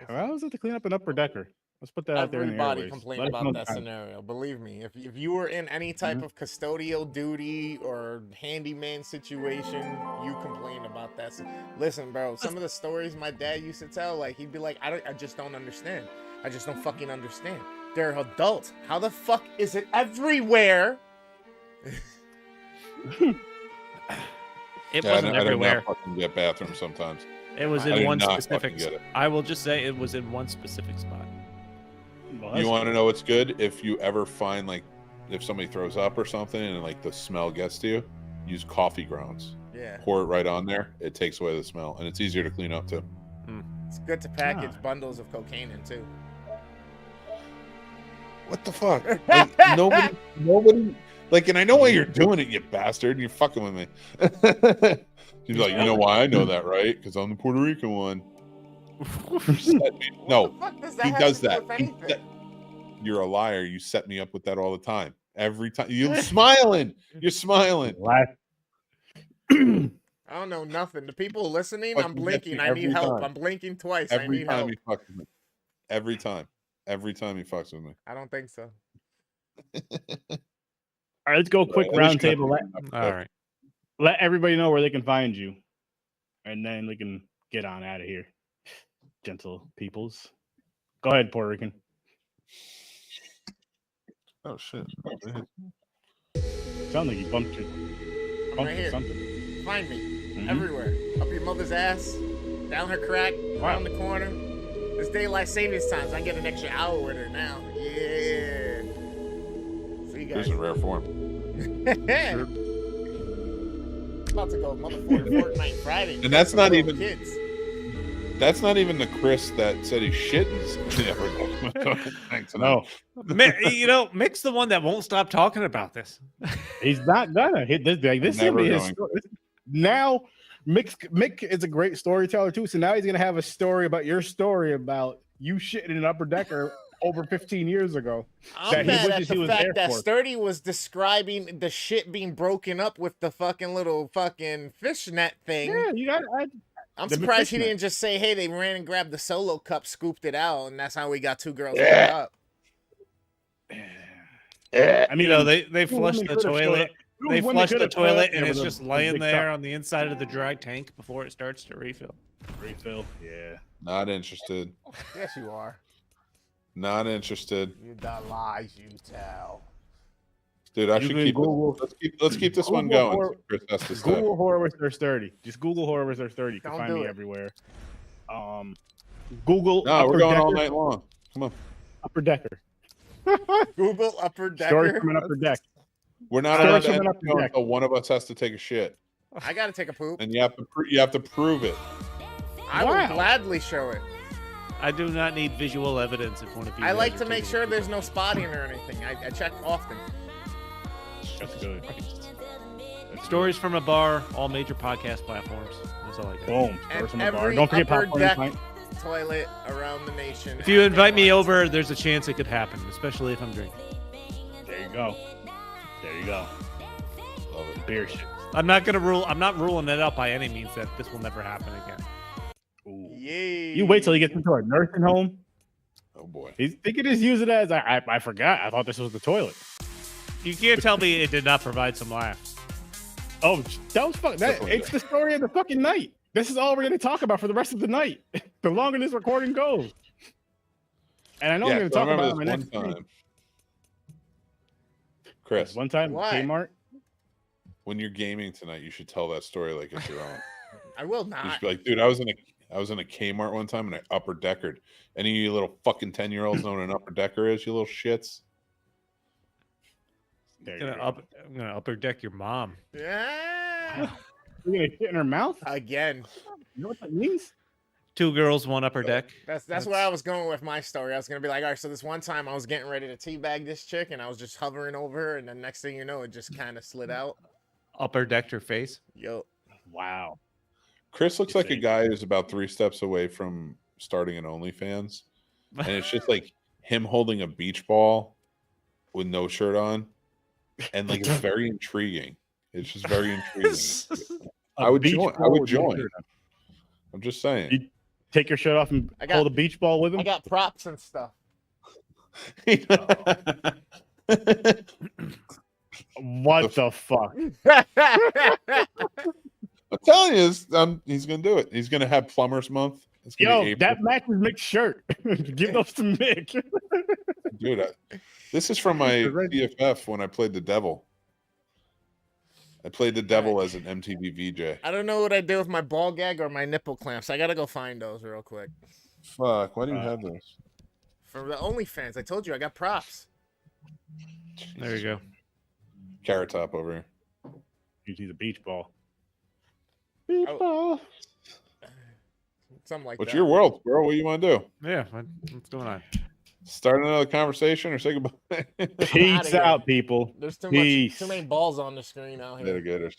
How is it to clean up an upper decker? Let's put that out there in the Everybody airwaves. complained Let us about know that time. scenario. Believe me, if you were in any type of custodial duty or handyman situation, you complained about that. Listen, bro, some of the stories my dad used to tell, like he'd be like, I just don't understand. I just don't fucking understand. They're adults. How the fuck is it everywhere? It wasn't I everywhere. did not fucking get bathrooms sometimes. It was I in did one not specific. fucking get it. I will just say it was in one specific spot. Well, You want to know what's good? If you ever find like if somebody throws up or something and like the smell gets to you, use coffee grounds. Yeah. Pour it right on there. It takes away the smell and it's easier to clean up too. It's good to package bundles of cocaine in too. What the fuck? Like, nobody. Like, and I know why you're doing it, you bastard. And you're fucking with me. He's like, you know why I know that, right? Because I'm the Puerto Rican one. No, he does that. You're a liar. You set me up with that all the time. Every time you're smiling. You're smiling. I don't know nothing. The people listening, I'm Fucking blinking. gets me I need every help. time. I'm blinking twice. I Every need time help. he fucks with me. Every time. Every time he fucks with me. I don't think so. right, let's go quick round table. All right. Let everybody know where they can find you, and then we can get on out of here. Gentle peoples. Go ahead, Puerto Rican. Oh shit! Sound like you bumped your I'm right here. something. Find me everywhere. Up your mother's ass, down her crack, around the corner. It's daylight savings times. I get an extra hour with her now. Yeah. See you guys. This is rare form. About to go motherfucking Fortnite Friday. And that's not even kids. That's not even the Chris that said he's shitting. Thanks. No, You know, Mick's the one that won't stop talking about this. he's not gonna hit this. Like, this Never is his going. story. Now, Mick is a great storyteller too. So now he's gonna have a story about your story about you shitting in an upper decker over 15 years ago. I'm mad at the fact that Sturdy was describing the shit being broken up with the fucking little fucking fishnet thing. Yeah, you got. I'm surprised he didn't just say, "Hey, they ran and grabbed the solo cup, scooped it out, and that's how we got 2 girls hooked up." I mean, You know, they flushed the toilet. They flushed the toilet, and it's just laying there on the inside of the dry tank before it starts to refill. Yeah. Not interested. Yes, you are. Not interested. You the lies you tell. Dude, I should keep Google. Let's keep this one going. Chris has to stay. Google Horowitz or Sturdy. Just Google Horowitz or Sturdy. You can Don't find do me it. everywhere. Google. No, we're Upper going all Decker. night long. Come on. Upper Decker. Google upper Story decker. from an upper deck. We're not Story allowed to from an end upper the show deck. until one of us has to take a shit, I gotta take a poop. and you have to prove it. I will Wow. gladly show it. I do not need visual evidence if one of you. I guys like are to make taking sure it. there's no spotting or anything. I check often. That's good. Stories from a bar, all major podcast platforms. That's all I got. Boom. And Stories from a bar. every Don't forget upper popcorn. deck Pint. toilet around the nation. If you invite me After over, there's a chance it could happen, especially if I'm drinking. There you go. There you go. Love it. Beer shit. I'm not ruling it out by any means that this will never happen again. Ooh. Yay. You wait till he gets into a nursing home. Oh boy. He could just use it as I forgot. I thought this was the toilet. You can't tell me it did not provide some laughs. Oh, that was fucking. It's the story of the fucking night. This is all we're going to talk about for the rest of the night. The longer this recording goes. And I know we're going to so I talk about it remember in my this next one stream. time. Chris, One time, What? Kmart. when you're gaming tonight, you should tell that story like it's your own. I will You not. should be like, dude, I was in a Kmart one time and I upper deckered. Any of you little fucking 10-year-olds know what an upper decker is, you little shits? There I'm you gonna, go. I'm gonna upper deck your mom. Yeah. You're going to shit in her mouth? Again. You know what that means? 2 girls, 1 upper deck. That's where I was going with my story. I was gonna be like, all right, so this one time I was getting ready to teabag this chick, and I was just hovering over her, and then next thing you know, it just kind of slid out. Upper decked her face. Yo, Wow. Chris looks You like a think? guy who's about 3 steps away from starting an OnlyFans. And it's just like him holding a beach ball with no shirt on. And like it's very intriguing. It's just very intriguing. I would beach join. I ball would with no join. shirt on. I'm just saying. You take your shirt off and I got- hold a beach ball with him? I got props and stuff. What the fuck? I'm telling you, he's gonna do it. He's gonna have Plumbers Month. It's gonna Yo, be April. that matches Mick's shirt. Give those to Mick. Dude, this is from my CFF when I played the devil. I played the devil as an MTV VJ. I don't know what I did with my ball gag or my nipple clamps. I gotta go find those real quick. Fuck, why do you have those? For the OnlyFans, I told you I got props. There you go. Carrot Top over here. He's a beach ball. Beach Oh. ball. Something like What's that. your world, bro? What do you want to do? Yeah, what's going on? Start another conversation or say goodbye? Peace here. out, people. There's Peace. too many balls on the screen out here. Litigators.